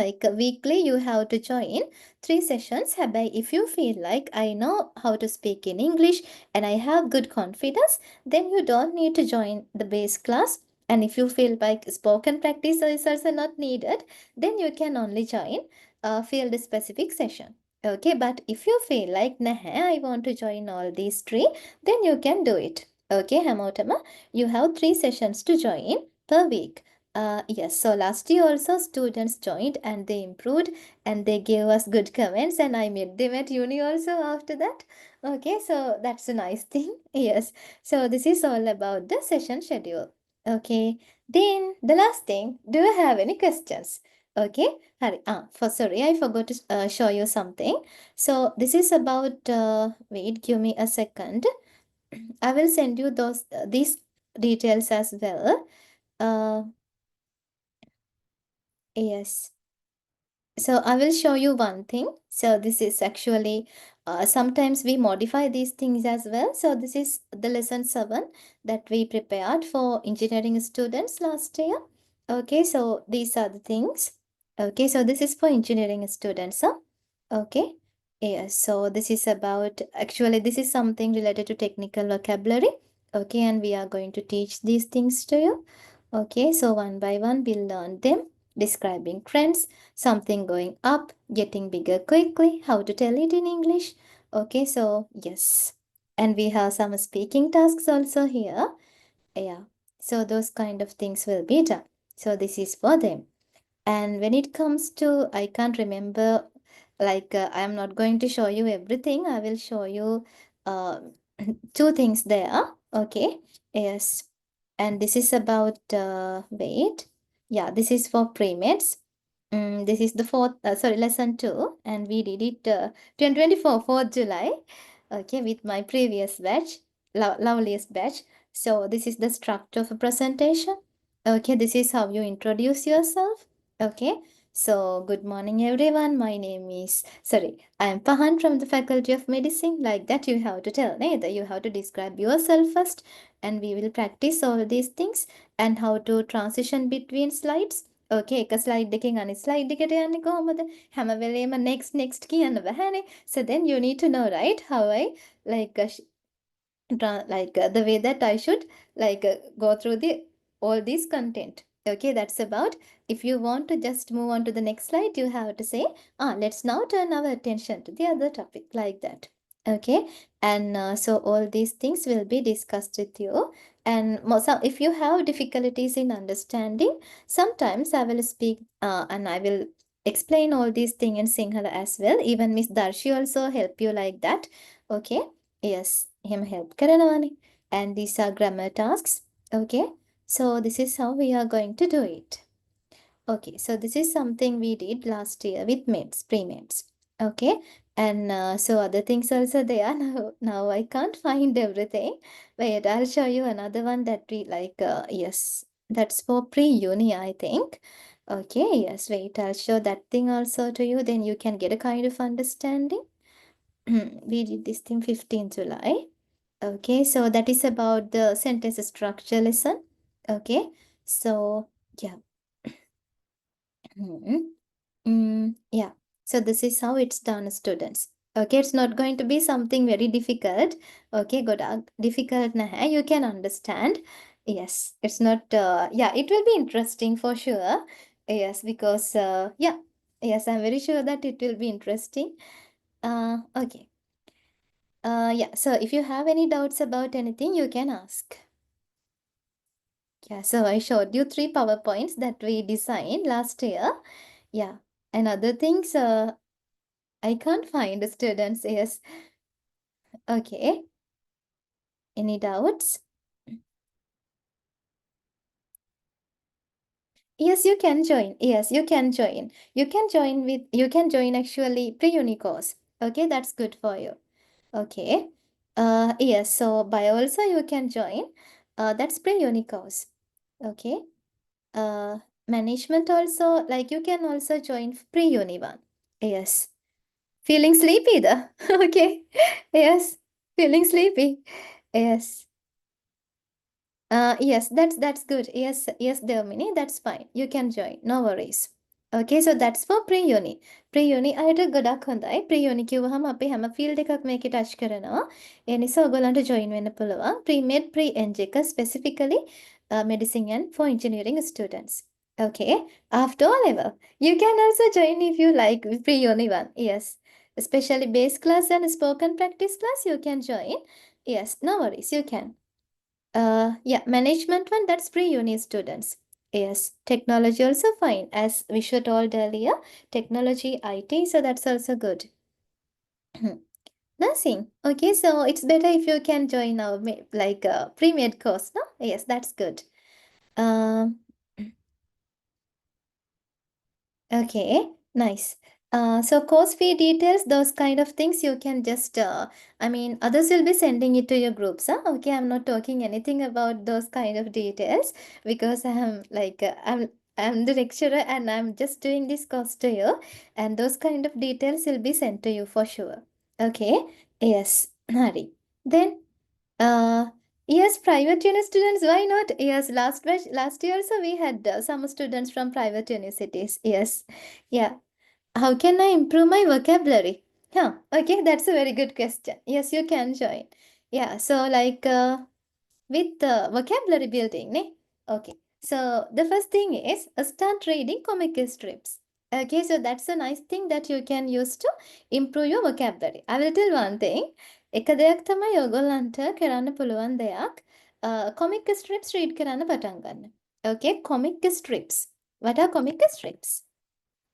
like weekly you have to join 3 sessions. හැබැයි if you feel like I know how to speak in English and I have good confidence, then you don't need to join the base class. And if you feel like spoken practice is also not needed, then you can only join a field specific session. Okay, but if you feel like nah, I want to join all these 3, then you can do it. Okay, හැමෝටම you have 3 sessions to join per week. Yes, so last year also students joined and they improved and they gave us good comments and I met them at uni also after that. Okay, so that's a nice thing. Yes, so this is all about the session schedule. Okay, Then the last thing, do you have any questions? Okay, Hari. Sorry, I forgot to show you something. So this is about. Wait, give me a second. I will send you these details as well. Uh, yes. So I will show you one thing. So this is actually sometimes we modify these things as well. So this is the lesson 7 that we prepared for engineering students last year. Okay, so these are the things. Okay, so this is for engineering students. Huh? Okay. Yes, so this is about actually this is something related to technical vocabulary. Okay, and we are going to teach these things to you. Okay, so one by one we'll learn them. Describing trends, something going up, getting bigger quickly, how to tell it in English. Okay, so yes. And we have some speaking tasks also here. Yeah, so those kind of things will be done. So this is for them. And when it comes to, I can't remember, like I'm not going to show you everything. I will show you uh, two things there. Okay, yes. And this is about, wait. Yeah, this is for pre-meds. This is the lesson 2, and we did it 2024, 4th July, okay, with my previous batch, loveliest batch. So this is the structure of a presentation. Okay, this is how you introduce yourself. Okay, so good morning everyone. My name is, I am Pahan from the Faculty of Medicine. Like that you have to tell, neither you have to describe yourself first, and we will practice all these things and how to transition between slides. ඕකේ එක slide එකෙන් අනිත් slide එකට යන්නේ කොහොමද? හැම වෙලේම next කියන්න බෑනේ. So then you need to know, right, how I like the way that I should go through the all this content. Okay, that's about. If you want to just move on to the next slide, you have to say, let's now turn our attention to the other topic, like that. Okay, and so all these things will be discussed with you. And if you have difficulties in understanding, sometimes I will speak and I will explain all these things in Sinhala as well. Even Miss Darshi also help you like that. Okay. Yes, him help කරනවානේ. And these are grammar tasks. Okay. So this is how we are going to do it. Okay, so this is something we did last year with mates, pre-mates. Okay, and so other things also there. Now I can't find everything. Wait, I'll show you another one that we like. Yes, that's for pre-uni, I think. Okay, yes, wait, I'll show that thing also to you. Then you can get a kind of understanding. We did this thing 15th July. Okay, so that is about the sentence structure lesson. Okay, so yeah. Yeah, so this is how it's done, students. Okay, it's not going to be something very difficult. Okay, good. Difficult na hai, you can understand. Yes, it's not, yeah, it will be interesting for sure. Yes, because, yeah, yes, I'm very sure that it will be interesting. Okay. Yeah, so if you have any doubts about anything, you can ask. Yeah, so I showed you 3 PowerPoints that we designed last year. Yeah, and other things, I can't find the students. Yes. Okay. Any doubts? Yes, you can join. Yes, you can join. You can join actually pre-uni course. Okay, that's good for you. Okay. Yes, so bio also you can join. That's pre-uni course. Okay. Uh, management also, like you can also join pre-uni one. Yes. Feeling sleepy though. Okay. Yes. Feeling sleepy. Yes. Yes, that's good. Yes, Domini, that's fine. You can join. No worries. Okay, so that's for pre-uni. Pre-uni අයට ගොඩක් හොඳයි. Pre-uni කිව්වහම අපි හැම field එකක් මේකේ touch කරනවා. ඒ නිසා ඔයගොල්ලන්ට join වෙන්න පුළුවන්. Pre-med, pre-eng එක specifically medicine and for engineering students. Okay, after all level, you can also join if you like pre-uni one. Yes, especially base class and spoken practice class, you can join. Yes, no worries, you can. Yeah, management one, that's pre-uni students. Yes, technology also fine. As we showed told earlier, technology, IT, so that's also good. Nothing. Okay, so it's better if you can join our pre-med course, no? Yes, that's good. Um, Okay, nice. So course fee details, those kind of things you can just, I mean, others will be sending it to your groups, huh? Okay, I'm not talking anything about those kind of details because I am like, I'm the lecturer and I'm just doing this course to you, and those kind of details will be sent to you for sure. Okay, yes, Hari. Then uh, yes, private uni students, why not? Yes, last year also we had some students from private universities. Yes, yeah. How can I improve my vocabulary? Huh, okay, that's a very good question. Yes, you can join. Yeah, so like with vocabulary building, ne? Okay, so the first thing is start reading comic strips. Okay, so that's a nice thing that you can use to improve your vocabulary. I will tell one thing. එක දෙයක් තමයි ඔයගොල්ලන්ට කරන්න පුළුවන් දෙයක්. comic strips read කරන්න පටන් ගන්න. Okay, comic strips. What are comic strips?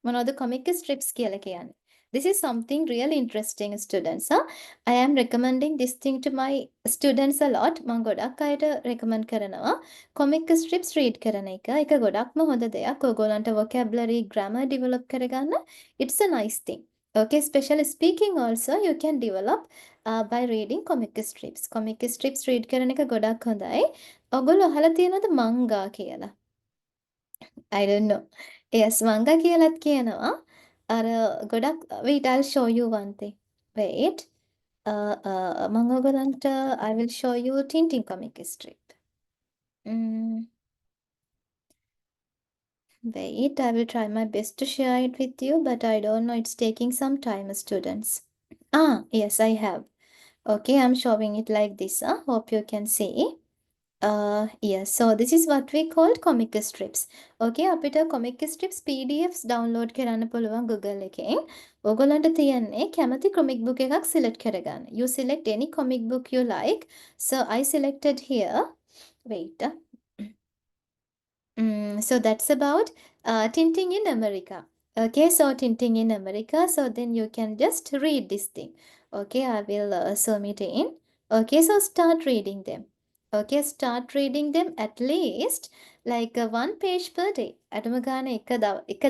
මොනවද comic strips කියලා කියන්නේ? This is something really interesting, students. I am recommending this thing to my students a lot. මම ගොඩක් අයට recommend කරනවා. comic strips read කරන එක. ඒක ගොඩක්ම හොඳ දෙයක්. ඔයගොල්ලන්ට vocabulary, grammar develop කරගන්න. It's a nice thing. Okay, especially speaking also you can develop by reading comic strips. comic strips read කරන එක ගොඩක් හොඳයි. ඔයගොල්ලෝ අහලා තියෙනවද manga කියලා? I don't know. Yes, manga කියලත් කියනවා. අර ගොඩක් wait, I'll show you one thing. Wait. මම ඔයගලන්ට I will show you Tintin comic strip. Wait, I will try my best to share it with you, but I don't know, it's taking some time, students. Yes, I have. Okay, I'm showing it like this. Hope you can see. Yes, so this is what we called comic strips. Okay, අපිට comic strips PDFs download කරන්න පුළුවන් Google එකෙන්. ඔයගොල්ලන්ට තියන්නේ කැමති comic book එකක් select කරගන්න. You select any comic book you like. So I selected here. Wait. So that's about Tintin in America. Okay, so Tintin in America. So then you can just read this thing. Okay, I will zoom it in. Okay, so start reading them. Okay, start reading them at least like one page per day. අඩුම ගානේ එක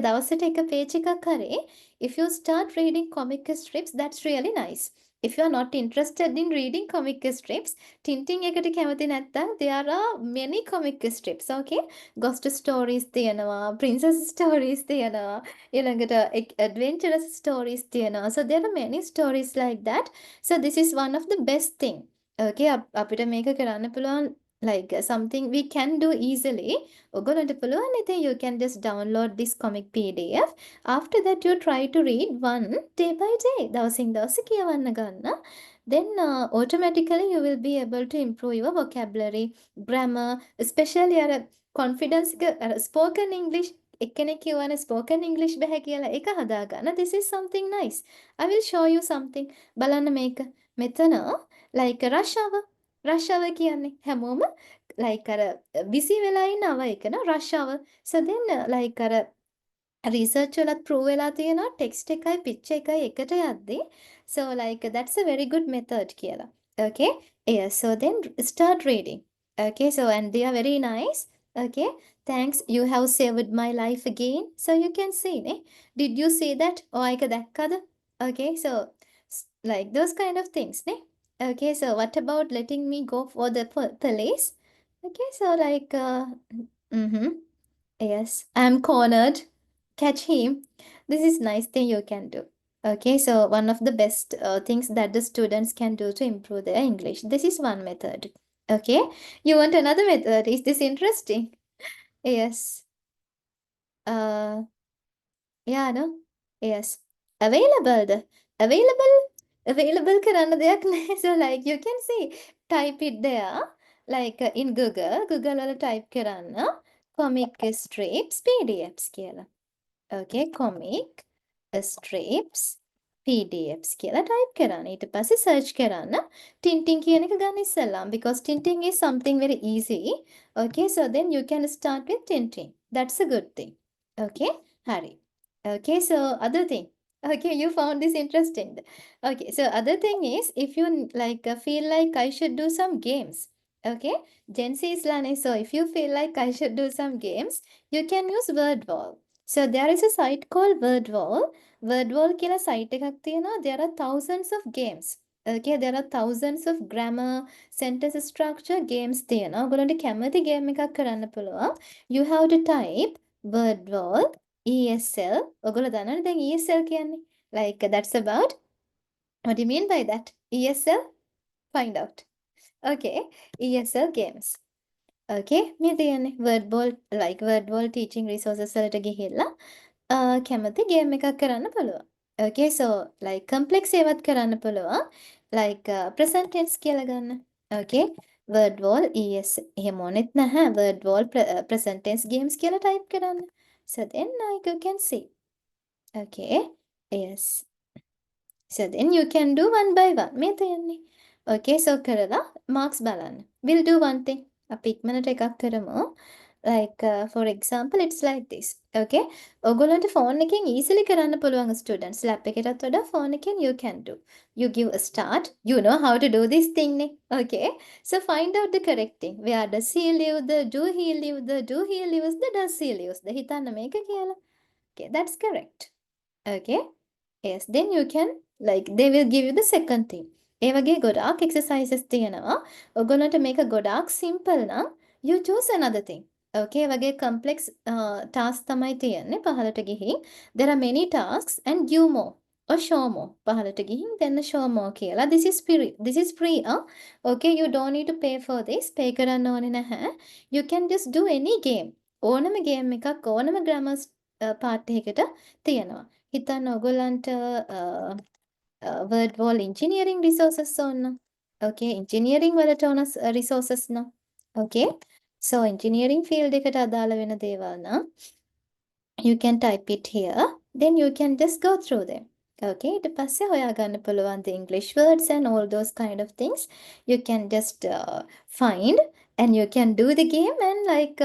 දවසට එක page එකක් හරි. If you start reading comic strips, that's really nice. If you are not interested in reading comic strips, Tintin එකට කැමති නැත්නම් there are many comic strips. Okay, ghost stories තියෙනවා, princess stories තියෙනවා, ඊළඟට adventurous stories තියෙනවා. So there are many stories like that. So this is one of the best thing. Okay, අපිට මේක කරන්න පුළුවන් like something we can do easily. ඔයගොල්ලන්ට පුළුවන් ඉතින් you can just download this comic PDF. After that you try to read one day by day. දවසින් දවස කියවන්න ගන්න. Then automatically you will be able to improve your vocabulary, grammar, especially අර confidence එක spoken English එක්කෙනෙක් කියවන spoken English බෑ කියලා ඒක හදාගන්න. This is something nice. I will show you something. බලන්න මේක. මෙතන like rush hour. rush hour කියන්නේ හැමෝම like අර busy වෙලා ඉන්න අව එක න rush hour. So then like අර research වලත් prove වෙලා තියෙනවා text එකයි pitch එකයි එකට යද්දී. So like that's a very good method කියලා. Okay, yeah, so then start reading. Okay, so and they are very nice. Okay, thanks, you have saved my life again. So you can see ne, did you see that ඔයක දැක්කද? Okay, so like those kind of things ne. Okay, so what about letting me go for the police? Okay, so like mm-hmm. Yes, I'm cornered. Catch him. This is nice thing you can do. Okay, so one of the best things that the students can do to improve their English. This is one method. Okay, you want another method? Is this interesting? Yes. Yeah, no? Yes. Available. Available. Available කරන්න දෙයක් නැහැ. So like you can see, type it there. Like in Google. Google වල type කරන්න. Comic strips PDFs කියලා. Okay, comic strips PDFs කියලා type කරන්න. ඊට පස්සේ search කරන්න. Tintin කියන එක ගන්න ඉස්සෙල්ලාම because Tintin is something very easy. Okay, so then you can start with Tintin. That's a good thing. Okay, හරි. Okay, so other thing. Okay, you found this interesting. Okay, so other thing is if you like feel like I should do some games. Okay, Gen Z is learning. So if you feel like I should do some games, you can use word wall. So there is a site called word wall. Word wall කියලා site එකක් තියෙනවා. There are thousands of games. Okay, there are thousands of grammar, sentence structure games තියෙනවා. ඔයගොල්ලන්ට කැමති game එකක් කරන්න පුළුවන්. You have to type word wall ESL. ඔයගොල්ලෝ දන්නවනේ දැන් ESL කියන්නේ. Like that's about, what do you mean by that? ESL? Find out. Okay, ESL games. Okay, මේ තියන්නේ word ball, like word ball teaching resources වලට ගිහිල්ලා කැමති game එකක් කරන්න පුළුවන්. Okay, so like complex ඒවත් කරන්න පුළුවන්. Like present tense කියලා ගන්න. Okay, word wall ES එහෙම ඕනෙත් නැහැ. Word wall present tense games කියලා type කරන්න. So then like you can see. Okay, yes. So then you can do one by one. මේ තියන්නේ. Okay, so කරලා marks බලන්න. We'll do one thing. අපි ඉක්මනට එකක් කරමු. Like for example, it's like this. Okay, ඔයගොල්ලන්ට phone එකෙන් easily කරන්න පුළුවන් students. lab එකටත් වඩා phone එකෙන් you can do. You give a start. You know how to do this thing නේ. Okay, so find out the correct thing. Where does he live? The do he live? The do he lives? The does he lives? The හිතන්න මේක කියලා. Okay, that's correct. Okay. Yes, then you can, like, they will give you the second thing. ඒ වගේ ගොඩාක් exercises තියෙනවා. ඔයගොල්ලන්ට මේක ගොඩාක් simple නම් you choose another thing. Okay, ඒ වගේ complex task තමයි තියෙන්නේ පහළට ගිහින්. There are many tasks and do more or show more. පහළට ගිහින් then show more කියලා. This is free. Okay, you don't need to pay for this. pay කරන්න ඕනේ නැහැ. You can just do any game. ඕනම game එකක් ඕනම grammar part එකකට තියෙනවා. හිතන්න ඔයගොල්ලන්ට word wall engineering resources ඕන. Okay, engineering වලට ඕන resources නම්. Okay, so engineering field එකට අදාළ වෙන දේවල් නම් you can type it here, then you can just go through them. Okay, ඊට පස්සේ හොයාගන්න පුළුවන් the English words and all those kind of things. You can just find and you can do the game and like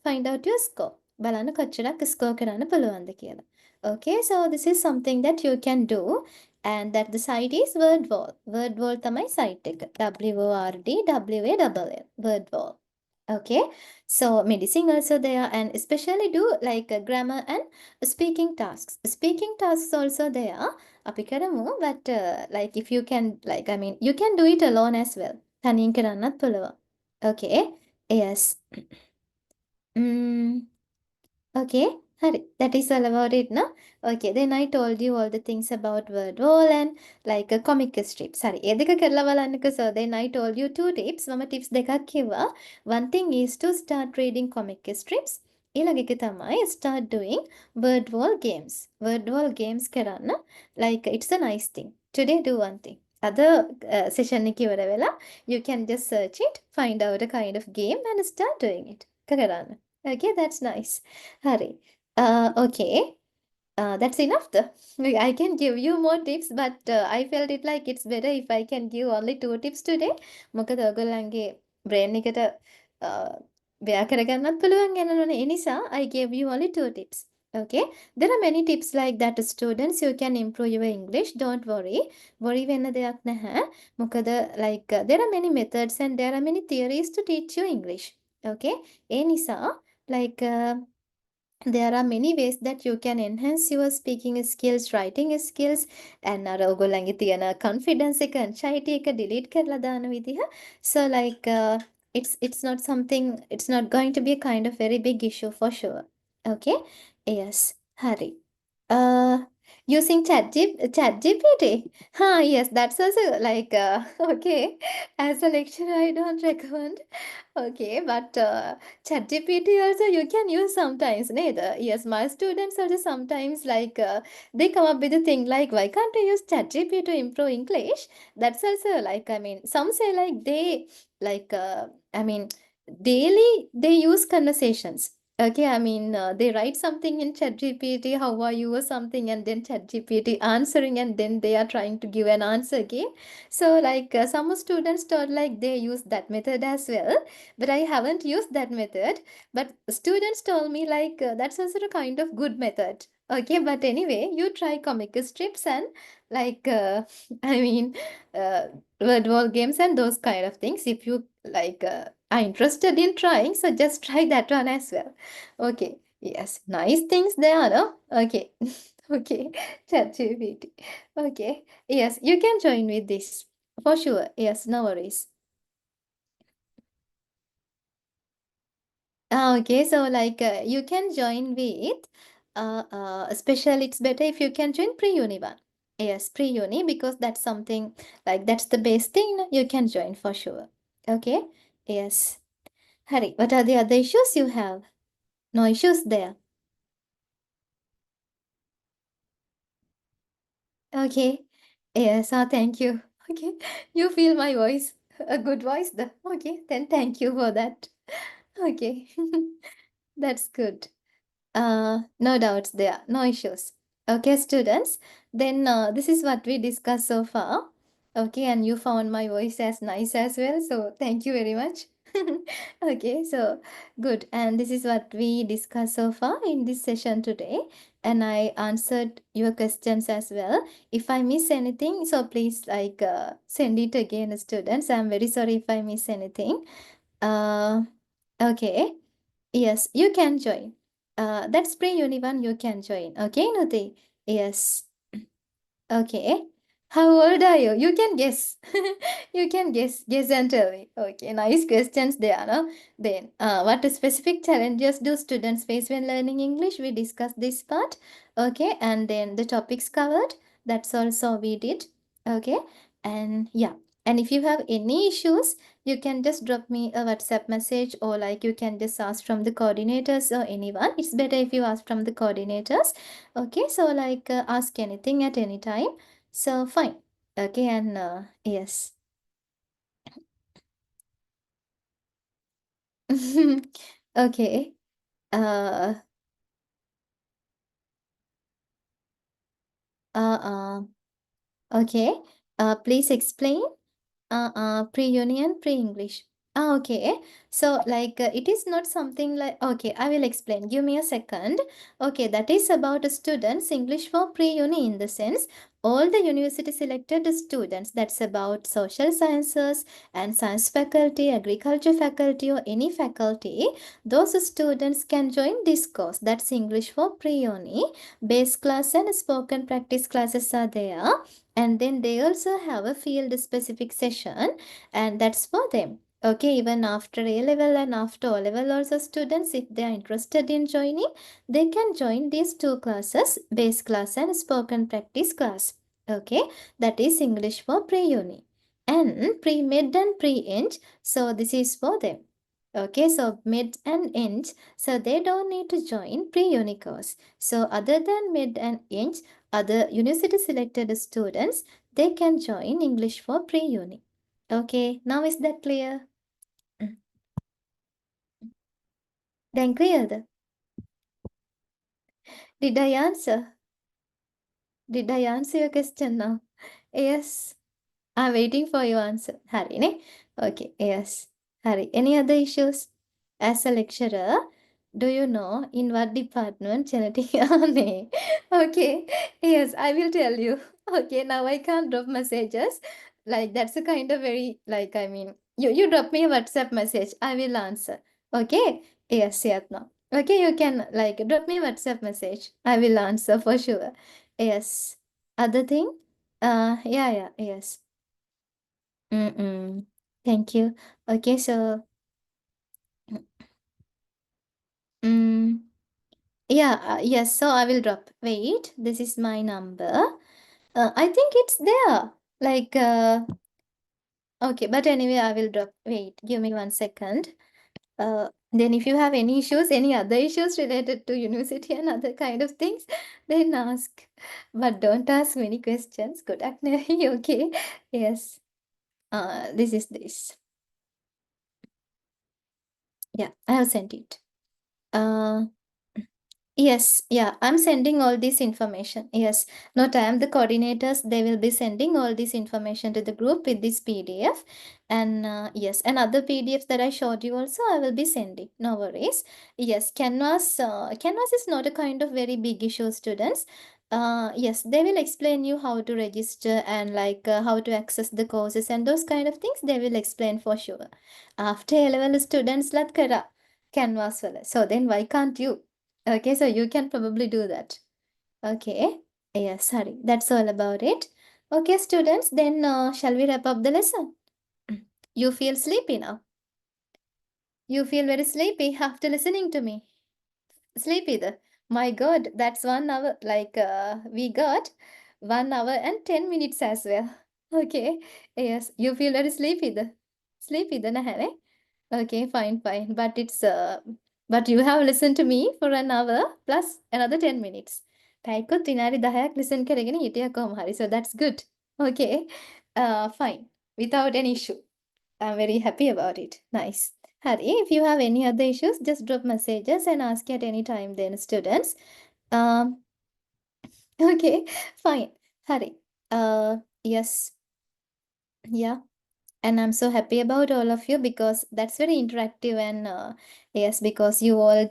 find out your score. බලන්න කොච්චරක් score කරන්න පුළුවන්ද කියලා. Okay, so this is something that you can do, and that the site is word wall. Word wall තමයි site එක. WORDWALL. Word wall. Okay, so medicine also there, and especially do like grammar and speaking tasks. Speaking tasks also there. අපි කරමු, but like if you can, like I mean, you can do it alone as well. තනියෙන් කරන්නත් පුළුවන්. Okay, yes. Okay, hari. That is all about it, no? Okay, then I told you all the things about word wall and like a comic strips. Sorry, ඒ දෙක කරලා බලන්නකෝ. So then I told you two tips. මම tips දෙකක් කිව්වා. One thing is to start reading comic strips. ඊළඟ එක තමයි start doing word wall games. Word wall games කරන්න. Like it's a nice thing. Today do one thing. Other session එක ඉවර වෙලා you can just search it, find out a kind of game and start doing it. කරන්න. Okay, that's nice. Hari. Okay. That's enough though. I can give you more tips, but I felt it like it's better if I can give only two tips today. මොකද ඔයගොල්ලන්ගේ brain එකට bear කරගන්නත් පුළුවන් යනවනේ. ඒ නිසා I gave you only two tips. Okay. There are many tips like that students. You can improve your English. Don't worry. Worry වෙන්න දෙයක් නැහැ. මොකද like there are many methods and there are many theories to teach you English. Okay. ඒ නිසා like there are many ways that you can enhance your speaking skills, writing skills, and අර ඔයගොල්ලන්ගේ තියෙන confidence එක, anxiety එක delete කරලා දාන විදිහ. So like it's not something, it's not going to be a kind of very big issue for sure. Okay? Yes. Hari. Using ChatGPT. Yes, that's also like okay. As a lecturer, I don't recommend. Okay, but ChatGPT also you can use sometimes, neither. Yes, my students also sometimes like they come up with a thing like, why can't I use ChatGPT to improve English? That's also like, I mean, some say like they like I mean daily they use conversations. Okay, I mean, they write something in ChatGPT, how are you, or something, and then ChatGPT answering, and then they are trying to give an answer again. So, like, some students thought like they use that method as well, but I haven't used that method. But students told me like that's also a kind of good method. Okay, but anyway, you try comic strips and like, I mean, word wall games and those kind of things. If you like are interested in trying, so just try that one as well. Okay. Yes, nice things there, no? Okay. Okay. ChatGPT. Okay. Yes, you can join with this for sure. Yes, no worries. Okay, so like you can join with especially it's better if you can join pre-uni one. Yes, pre-uni because that's something like that's the best thing you can join for sure. Okay. Yes. Hari, what are the other issues you have? No issues there. Okay. Yes, thank you. Okay. You feel my voice. A good voice though. Okay, then thank you for that. Okay. That's good. No doubts there, no issues. Okay, students, then this is what we discussed so far. Okay, and you found my voice as nice as well, so thank you very much. Okay, so good. And this is what we discussed so far in this session today. And I answered your questions as well. If I miss anything, so please like send it again, students. I'm very sorry if I miss anything. Uh, okay. Yes, you can join. That's pre-uni one, you can join. Okay, Nuti? Yes. Okay. How old are you? You can guess. You can guess. Guess and tell me. Okay, nice questions there, no? Then, what specific challenges do students face when learning English? We discussed this part. Okay, and then the topics covered. That's also we did. Okay, and yeah. And if you have any issues, you can just drop me a WhatsApp message or like you can just ask from the coordinators or anyone. It's better if you ask from the coordinators. Okay, so like ask anything at any time. So fine. Okay, and yes. Okay. Uh, uh, uh, okay. Please explain. Pre-union, pre-English. Okay. So, like, it is not something like, okay, I will explain. Give me a second. Okay, that is about students, English for pre-uni in the sense, all the university selected students, that's about social sciences and science faculty, agriculture faculty, or any faculty, those students can join this course. That's English for pre-uni. Base class and spoken practice classes are there, and then they also have a field specific session, and that's for them. Okay, even after A level and after O level also students, if they are interested in joining, they can join these two classes, base class and spoken practice class. Okay, that is English for pre-uni and pre-mid and pre-eng. So this is for them. Okay, so mid and eng, so they don't need to join pre-uni course. So other than mid and eng, other university selected students, they can join English for pre-uni. Okay, now is that clear? Mm. Then clear. Did I answer? Did I answer your question now? Yes. I'm waiting for your answer. Hari, ne? Okay, yes. Hari, any other issues? As a lecturer, do you know in what department genetic? Ne. Okay, yes, I will tell you. Okay, now I can't drop messages. Like that's a kind of very like I mean, you drop me a WhatsApp message. I will answer. Okay. Yes, yes, no. Okay, you can like drop me a WhatsApp message. I will answer for sure. Yes. Other thing? Yeah, yeah, yes. Mm-mm. Thank you. Okay, so, mm, yeah, yes, so I will drop. Wait, this is my number. I think it's there. Like, okay, but anyway, I will drop. Wait, give me 1 second. Then if you have any issues, any other issues related to university and other kind of things, then ask. But don't ask many questions. Good luck, okay? Yes. This is this. Yeah, I have sent it. Uh, Yes, yeah, I'm sending all this information. Yes, not I am the coordinators. They will be sending all this information to the group with this PDF. And yes, and other PDFs that I showed you also, I will be sending. No worries. Yes, Canvas is not a kind of very big issue, students. Yes, they will explain you how to register and like how to access the courses and those kind of things they will explain for sure. After A-level students lat kara canvas wala. So then why can't you? Okay, so you can probably do that. Okay. Yes, sorry. That's all about it. Okay, students, then shall we wrap up the lesson? You feel sleepy now. You feel very sleepy after listening to me. Sleepy the. My God, that's 1 hour. Like we got 1 hour and 10 minutes as well. Okay. Yes, you feel very sleepy the. Sleepy the nahe. Okay, fine, fine. But you have listened to me for an hour plus another 10 minutes. පැයකොත් විනාඩි 10ක් listen කරගෙන හිටියා කොහොම හරි. So that's good. Okay. Fine. Without any issue. I'm very happy about it. Nice. Hari, if you have any other issues, just drop messages and ask at any time then, students. Um, okay, fine. Hari. Yes. Yeah. And I'm so happy about all of you because that's very interactive and yes, because you were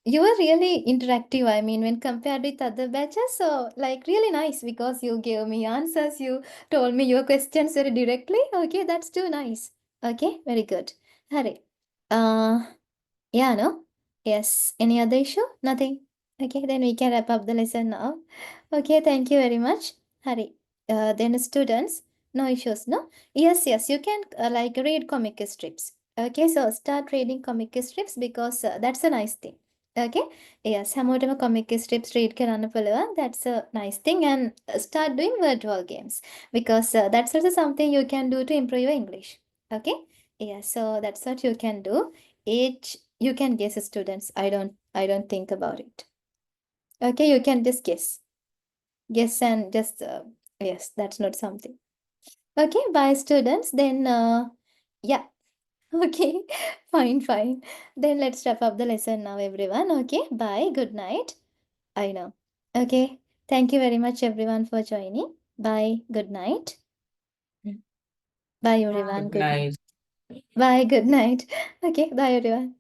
really interactive. I mean, when compared with other batches, so like really nice because you gave me answers, you told me your questions very directly. Okay, that's too nice. Okay, very good. Hari. Uh, yeah, no? Yes. Any other issue? Nothing. Okay, then we can wrap up the lesson now. Okay, thank you very much. Hari. Then students, no issues, no? Yes, yes, you can like read comic strips. Okay, so start reading comic strips because that's a nice thing. Okay, yes, හැමෝටම comic strips read කරන්න පුළුවන්. That's a nice thing and start doing virtual games because that's also something you can do to improve your English. Okay, yeah, so that's what you can do. Each you can guess students. I don't think about it. Okay, you can just guess and just yes, that's not something. Okay, bye students. Then yeah. Okay, fine, fine. Then let's wrap up the lesson now, everyone. Okay, bye, good night. I know. Okay, thank you very much, everyone, for joining. Bye, good night. Mm. Bye, everyone. Good Good night. night. Bye, good night. Okay, bye, everyone.